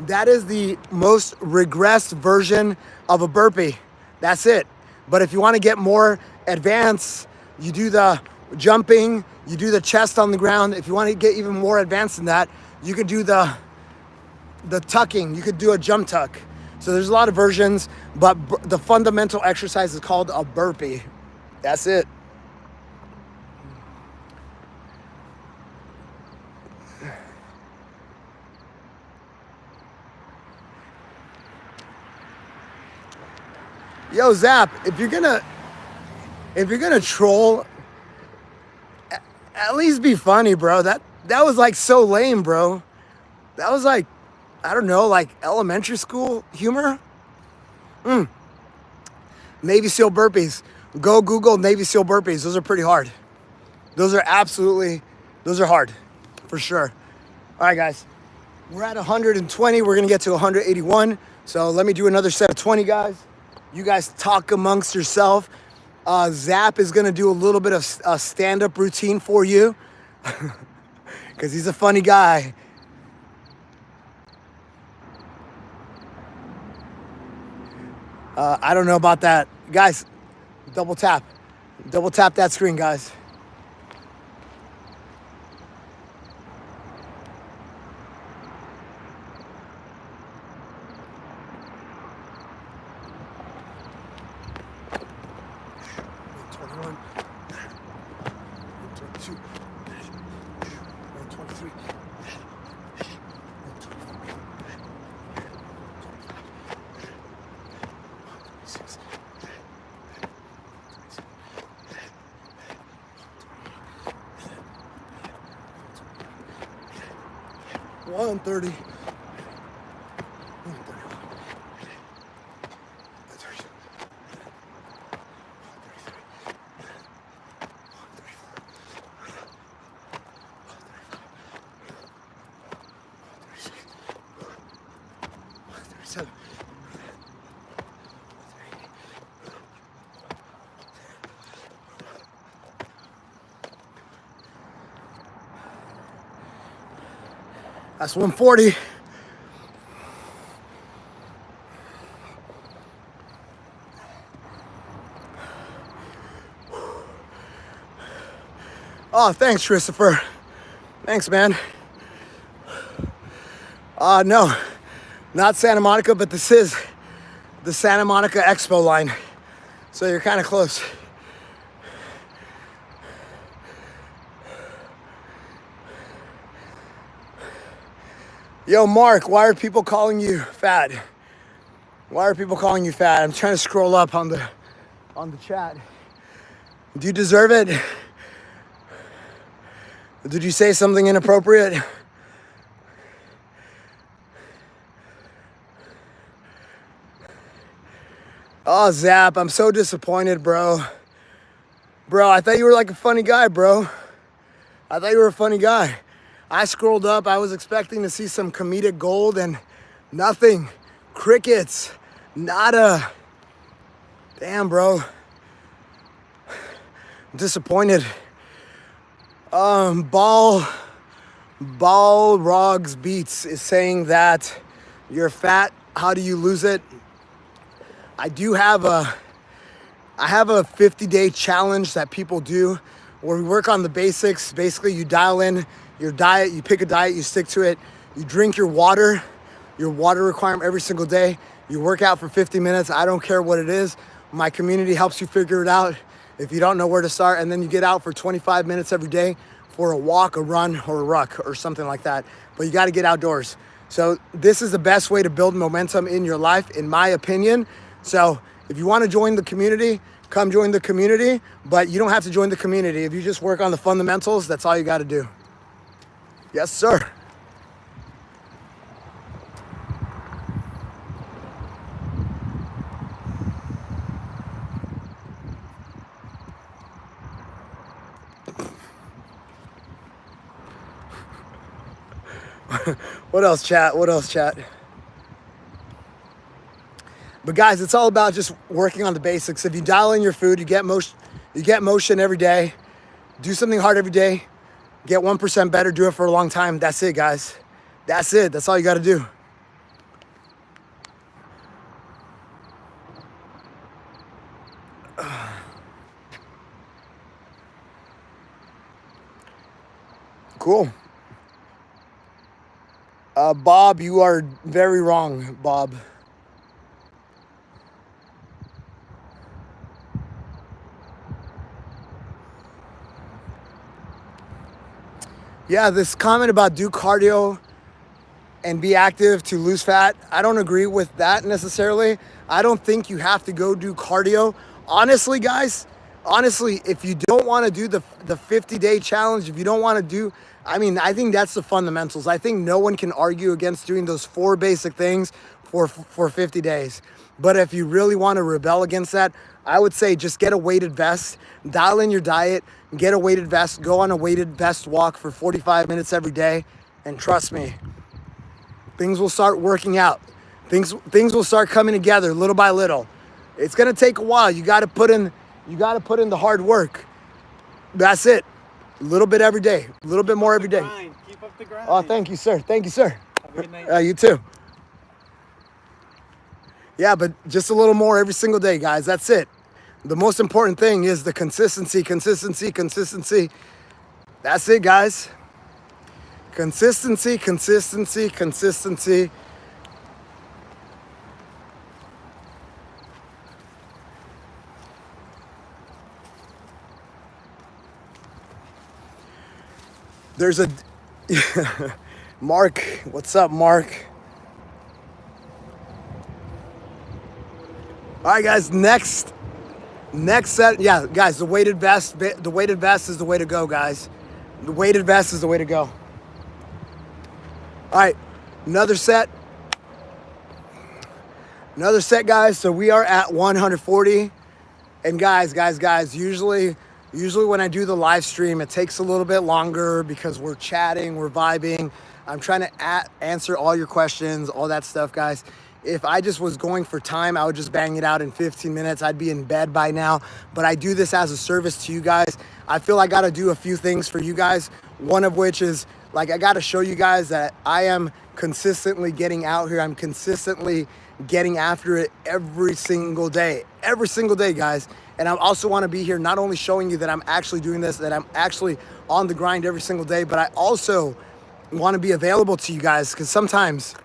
That is the most regressed version of a burpee. That's it. But if you want to get more advanced, you do the jumping, you do the chest on the ground. If you want to get even more advanced than that, you could do the tucking. You could do a jump tuck. So there's a lot of versions, but the fundamental exercise is called a burpee. That's it. Yo, Zap, if you're gonna troll, at least be funny, bro. That was like so lame, bro. That was like, I don't know, like elementary school humor. Navy SEAL burpees. Go Google Navy SEAL burpees. Those are pretty hard. Those are hard, for sure. All right, guys. We're at 120. We're gonna get to 181. So let me do another set of 20, guys. You guys talk amongst yourself. Zap is gonna do a little bit of a stand-up routine for you, because he's a funny guy. I don't know about that. Guys, double tap that screen, guys. One 30. 131. 7. That's 140. Oh, thanks, Christopher. Thanks, man. No, not Santa Monica, but this is the Santa Monica Expo line. So you're kind of close. Yo, Mark, why are people calling you fat? Why are people calling you fat? I'm trying to scroll up on the chat. Do you deserve it? Did you say something inappropriate? Oh, Zap, I'm so disappointed, bro. Bro, I thought you were like a funny guy, bro. I thought you were a funny guy. I scrolled up, I was expecting to see some comedic gold and nothing. Crickets, nada. Damn, bro. I'm disappointed. Ball Rogs Beats is saying that you're fat. How do you lose it? I have a 50-day challenge that people do where we work on the basics. Basically, you dial in your diet, you pick a diet, you stick to it, you drink your water requirement every single day, you work out for 50 minutes. I don't care what it is. My community helps you figure it out if you don't know where to start, and then you get out for 25 minutes every day for a walk, a run, or a ruck, or something like that. But you got to get outdoors. So this is the best way to build momentum in your life, in my opinion. So if you want to join the community, come join the community, but you don't have to join the community. If you just work on the fundamentals, that's all you got to do. Yes, sir. What else, chat? What else, chat? But guys, it's all about just working on the basics. If you dial in your food, you get motion every day. Do something hard every day. Get 1% better. Do it for a long time. That's it, guys. That's it. That's all you got to do. Cool. Bob, you are very wrong, Bob. Yeah, this comment about do cardio and be active to lose fat, I don't agree with that necessarily. I don't think you have to go do cardio. Honestly, guys, if you don't want to do the 50-day challenge, if you don't want to do, I think that's the fundamentals. I think no one can argue against doing those 4 basic things for 50 days. But if you really want to rebel against that, I would say just get a weighted vest, dial in your diet, get a weighted vest, go on a weighted vest walk for 45 minutes every day, and trust me, things will start working out. Things will start coming together little by little. It's gonna take a while. You gotta put in the hard work. That's it. A little bit every day. A little bit more every day. Keep up the grind. Oh, thank you, sir. Thank you, sir. Have a good night. You too. Yeah, but just a little more every single day, guys. That's it. The most important thing is the consistency. That's it, guys. Consistency. There's a Mark. What's up, Mark? All right, guys. Next set. Yeah, guys. The weighted vest. The weighted vest is the way to go, guys. The weighted vest is the way to go. All right, another set, guys. So we are at 140, and guys. Usually when I do the live stream, it takes a little bit longer because we're chatting, we're vibing. I'm trying to answer all your questions, all that stuff, guys. If I just was going for time, I would just bang it out in 15 minutes. I'd be in bed by now. But I do this as a service to you guys. I feel I got to do a few things for you guys. One of which is, like, I got to show you guys that I am consistently getting out here. I'm consistently getting after it every single day, guys. And I also want to be here not only showing you that I'm actually doing this, that I'm actually on the grind every single day, but I also want to be available to you guys, because sometimes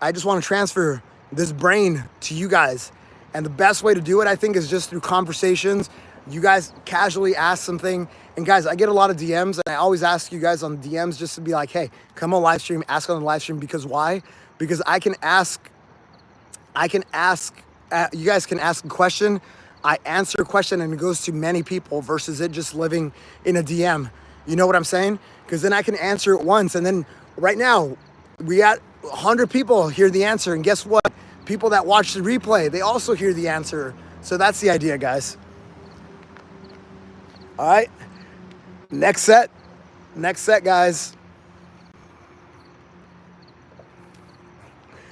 I just want to transfer this brain to you guys. And the best way to do it, I think, is just through conversations. You guys casually ask something. And guys, I get a lot of DMs, and I always ask you guys on DMs just to be like, hey, come on live stream, ask on the live stream. Because why? Because you guys can ask a question, I answer a question, and it goes to many people versus it just living in a DM. You know what I'm saying? Because then I can answer it once, and then right now, we got 100 people hear the answer, and guess what? People that watch the replay, they also hear the answer. So that's the idea, guys. All right, next set, guys.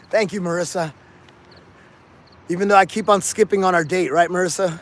Thank you, Marissa. Even though I keep on skipping on our date, right, Marissa?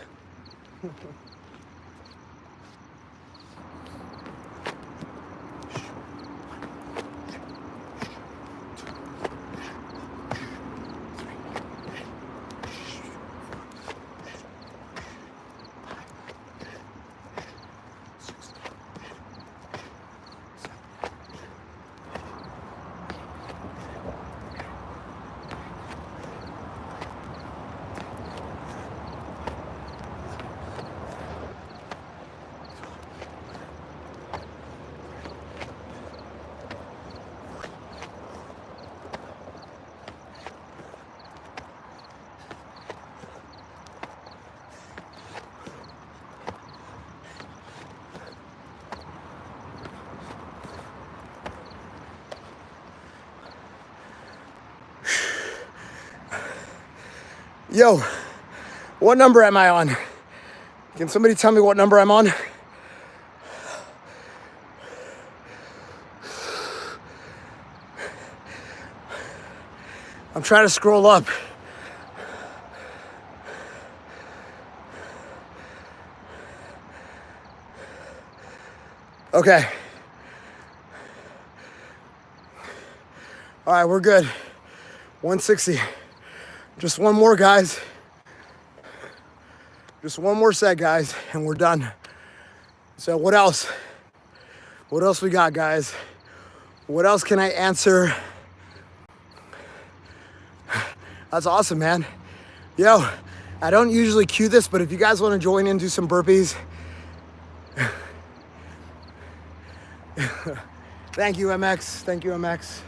Yo, what number am I on? Can somebody tell me what number I'm on? I'm trying to scroll up. Okay. All right, we're good. 160. Just one more, guys. Just one more set, guys, and we're done. So what else? What else we got, guys? What else can I answer? That's awesome, man. Yo, I don't usually cue this, but if you guys want to join in, do some burpees. Thank you, MX. Thank you, MX.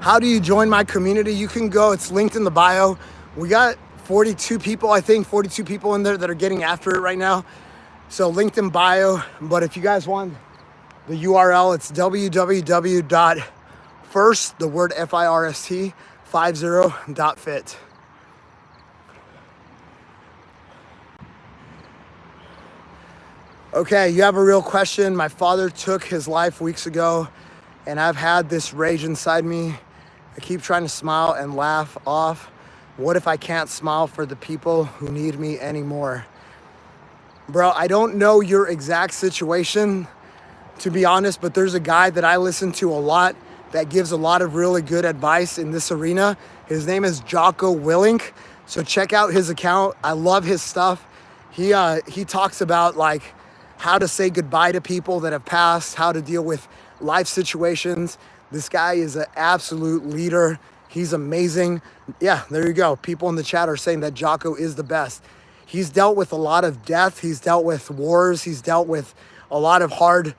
How do you join my community? You can go, it's linked in the bio. We got 42 people, I think, 42 people in there that are getting after it right now. So linked in bio, but if you guys want the URL, it's www.first, the word FIRST, 50.fit. Okay, you have a real question. My father took his life weeks ago, and I've had this rage inside me. I keep trying to smile and laugh off. What if I can't smile for the people who need me anymore? Bro, I don't know your exact situation, to be honest, but there's a guy that I listen to a lot that gives a lot of really good advice in this arena. His name is Jocko Willink. So check out his account. I love his stuff. He talks about like how to say goodbye to people that have passed, how to deal with life situations. This guy is an absolute leader. He's amazing. Yeah, there you go. People in the chat are saying that Jocko is the best. He's dealt with a lot of death. He's dealt with wars. He's dealt with a lot of hard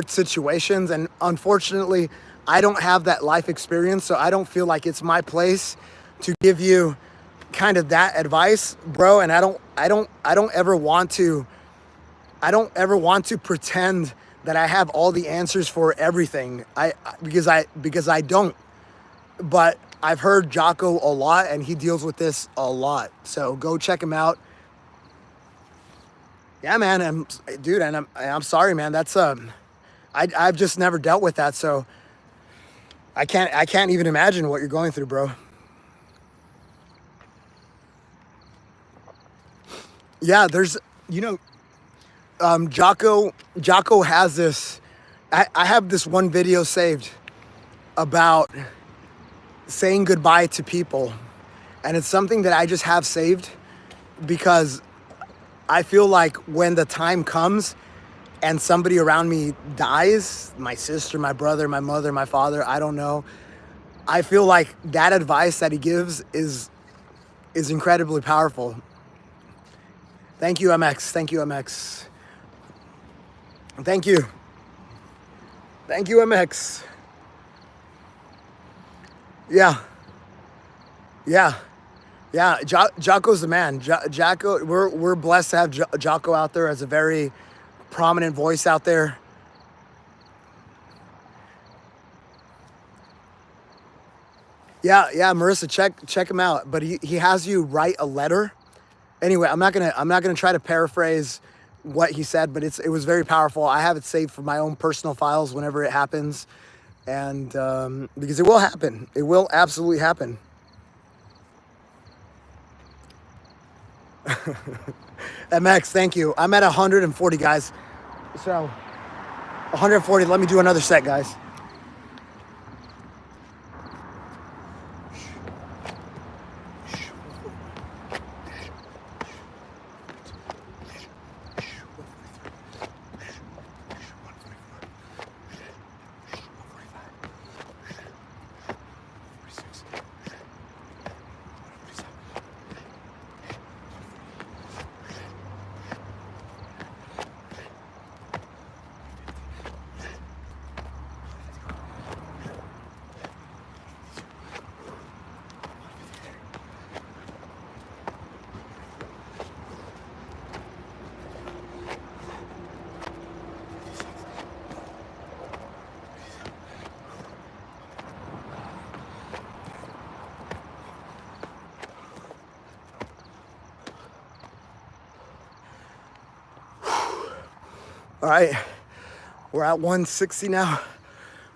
situations. And unfortunately, I don't have that life experience, so I don't feel like it's my place to give you kind of that advice, bro. And I don't ever want to pretend that I have all the answers for everything. Because I don't. But I've heard Jocko a lot, and he deals with this a lot. So go check him out. Yeah, man. I'm sorry, man. That's I've just never dealt with that, so I can't even imagine what you're going through, bro. Yeah, there's, you know, Jocko has this. I have this one video saved about saying goodbye to people, and it's something that I just have saved because I feel like when the time comes and somebody around me dies, my sister, my brother, my mother, my father, I don't know, I feel like that advice that he gives is incredibly powerful. Thank you, MX. Thank you, MX. Thank you. Thank you, MX. Yeah. Yeah. Yeah. Jocko's the man. Jocko, we're blessed to have Jocko out there as a very prominent voice out there. Yeah, yeah, Marissa, check him out. But he has you write a letter. Anyway, I'm not gonna try to paraphrase what he said, but it was very powerful. I have it saved for my own personal files whenever it happens, and because it will happen, it will absolutely happen. MX, thank you. I'm at 140, guys. So 140. Let me do another set, guys. All right, we're at 160 now,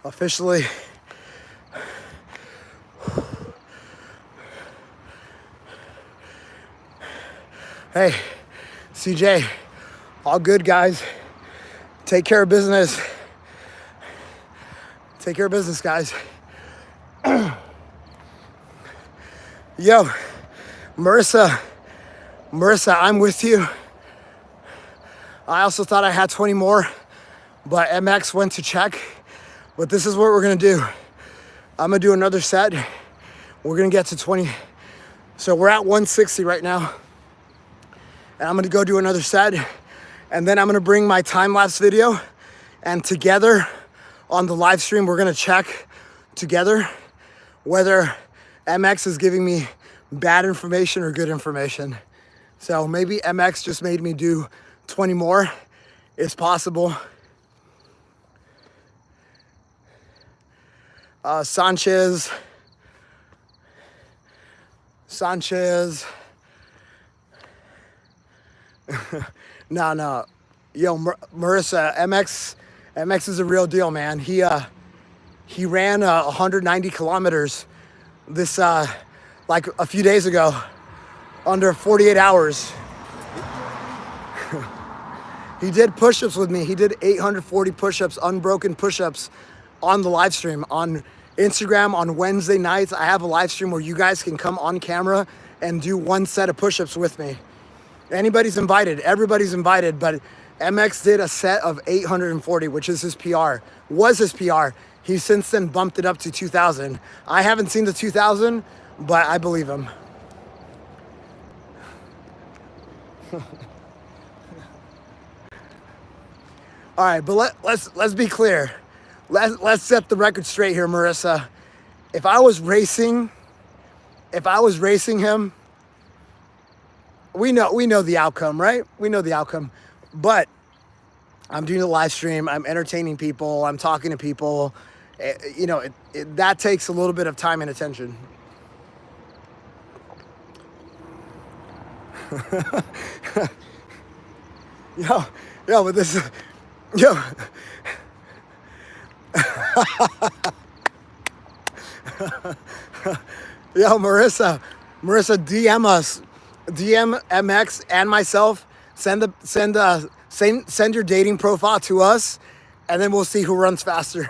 officially. Hey, CJ, all good, guys. Take care of business. Take care of business, guys. Yo, Marissa, I'm with you. I also thought I had 20 more, but MX went to check. But this is what we're gonna do. I'm gonna do another set. We're gonna get to 20. So we're at 160 right now. And I'm gonna go do another set. And then I'm gonna bring my time-lapse video. And together on the live stream, we're gonna check together whether MX is giving me bad information or good information. So maybe MX just made me do 20 more. It's possible. Sanchez. No. Yo, Marissa, MX is a real deal, man. He ran 190 kilometers this like a few days ago, under 48 hours. He did push-ups with me. He did 840 push-ups, unbroken push-ups on the live stream. On Instagram on Wednesday nights, I have a live stream where you guys can come on camera and do one set of push-ups with me. Anybody's invited, everybody's invited, but MX did a set of 840, which is his PR, was his PR. He's since then bumped it up to 2,000. I haven't seen the 2,000, but I believe him. All right, but let's be clear. Let's set the record straight here, Marissa. If I was racing him, we know the outcome, right? We know the outcome. But I'm doing a live stream. I'm entertaining people. I'm talking to people. You know, that takes a little bit of time and attention. Yo, but this is, yo, Yo, Marissa, DM us, DM MX and myself. Send your dating profile to us, and then we'll see who runs faster.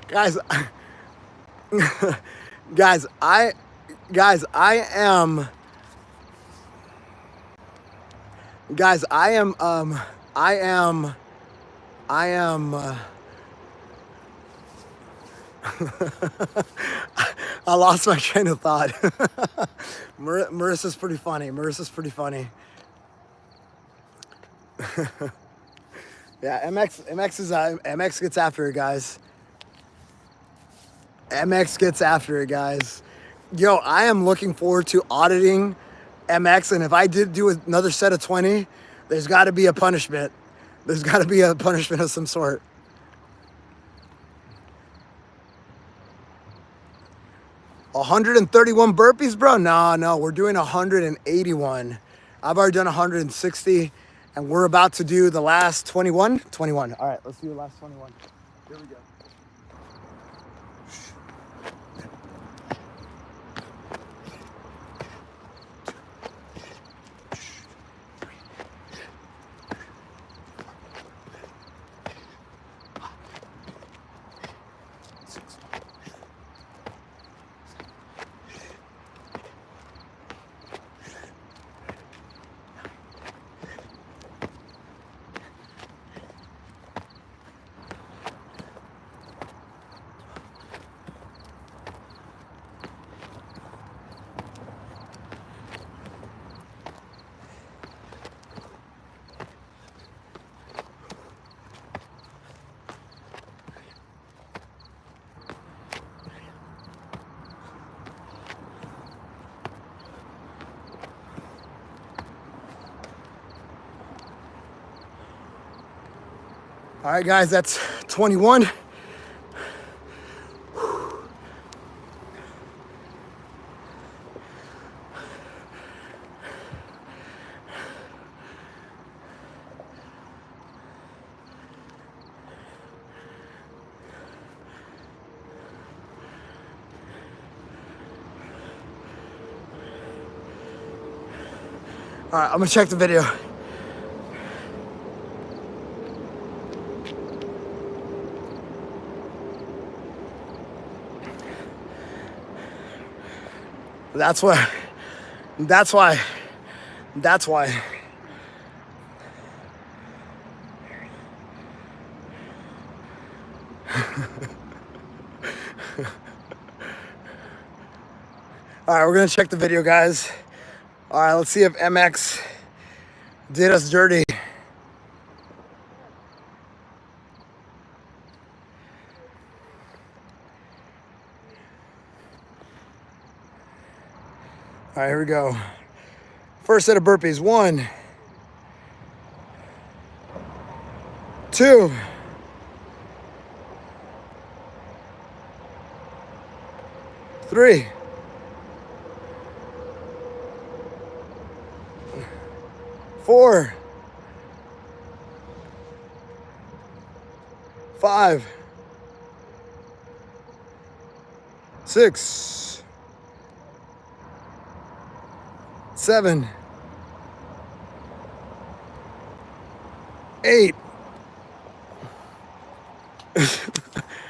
guys, guys, I am, guys, I am, I am. I lost my train of thought. Marissa's pretty funny. Yeah, MX gets after it, guys. MX gets after it, guys. Yo, I am looking forward to auditing MX, and if I did do another set of 20, there's got to be a punishment. There's got to be a punishment of some sort. $131 burpees, bro? No, we're doing 181. I've already done 160, and we're about to do the last 21. 21. All right, let's do the last 21. Here we go. All right, guys, that's 21. All right, I'm gonna check the video. That's why. All right, we're gonna check the video, guys. All right, let's see if MX did us dirty. All right, here we go. First set of burpees. 1, 2, 3, 4, 5, 6, 7, 8.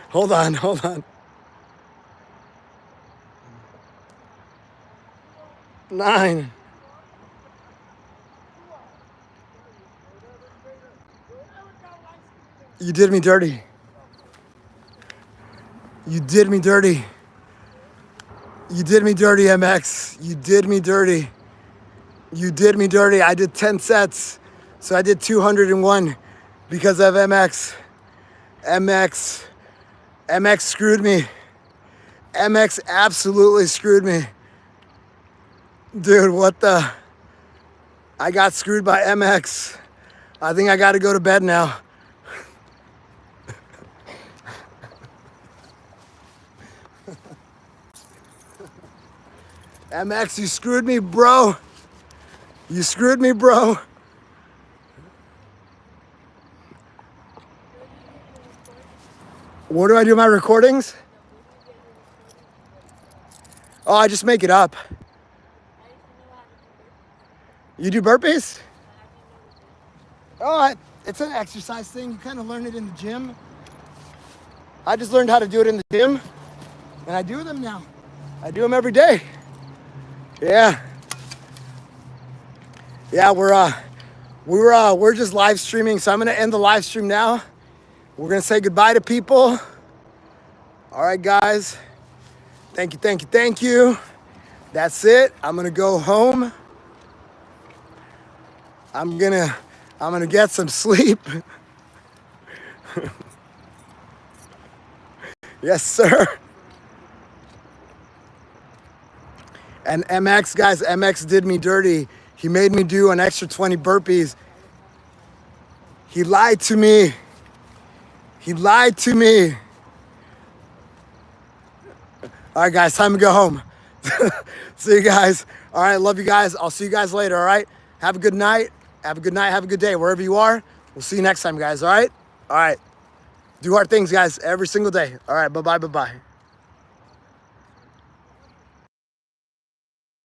Hold on. 9. You did me dirty. You did me dirty. You did me dirty, MX. You did me dirty. You did me dirty. I did 10 sets. So I did 201 because of MX. MX screwed me. MX absolutely screwed me. Dude, what the? I got screwed by MX. I think I got to go to bed now. MX, you screwed me, bro. You screwed me, bro. What do I do in my recordings? Oh, I just make it up. You do burpees? Oh, it's an exercise thing. You kind of learn it in the gym. I just learned how to do it in the gym, and I do them now. I do them every day. Yeah. Yeah, we're just live streaming, so I'm gonna end the live stream now. We're gonna say goodbye to people. All right, guys. Thank you, thank you, thank you. That's it. I'm gonna go home. I'm gonna get some sleep. Yes, sir. And MX, guys, MX did me dirty. He made me do an extra 20 burpees. He lied to me. He lied to me. All right, guys, time to go home. See you guys. All right, love you guys. I'll see you guys later, all right? Have a good night. Have a good night. Have a good day, wherever you are. We'll see you next time, guys, all right? All right. Do hard things, guys, every single day. All right, bye-bye, bye-bye.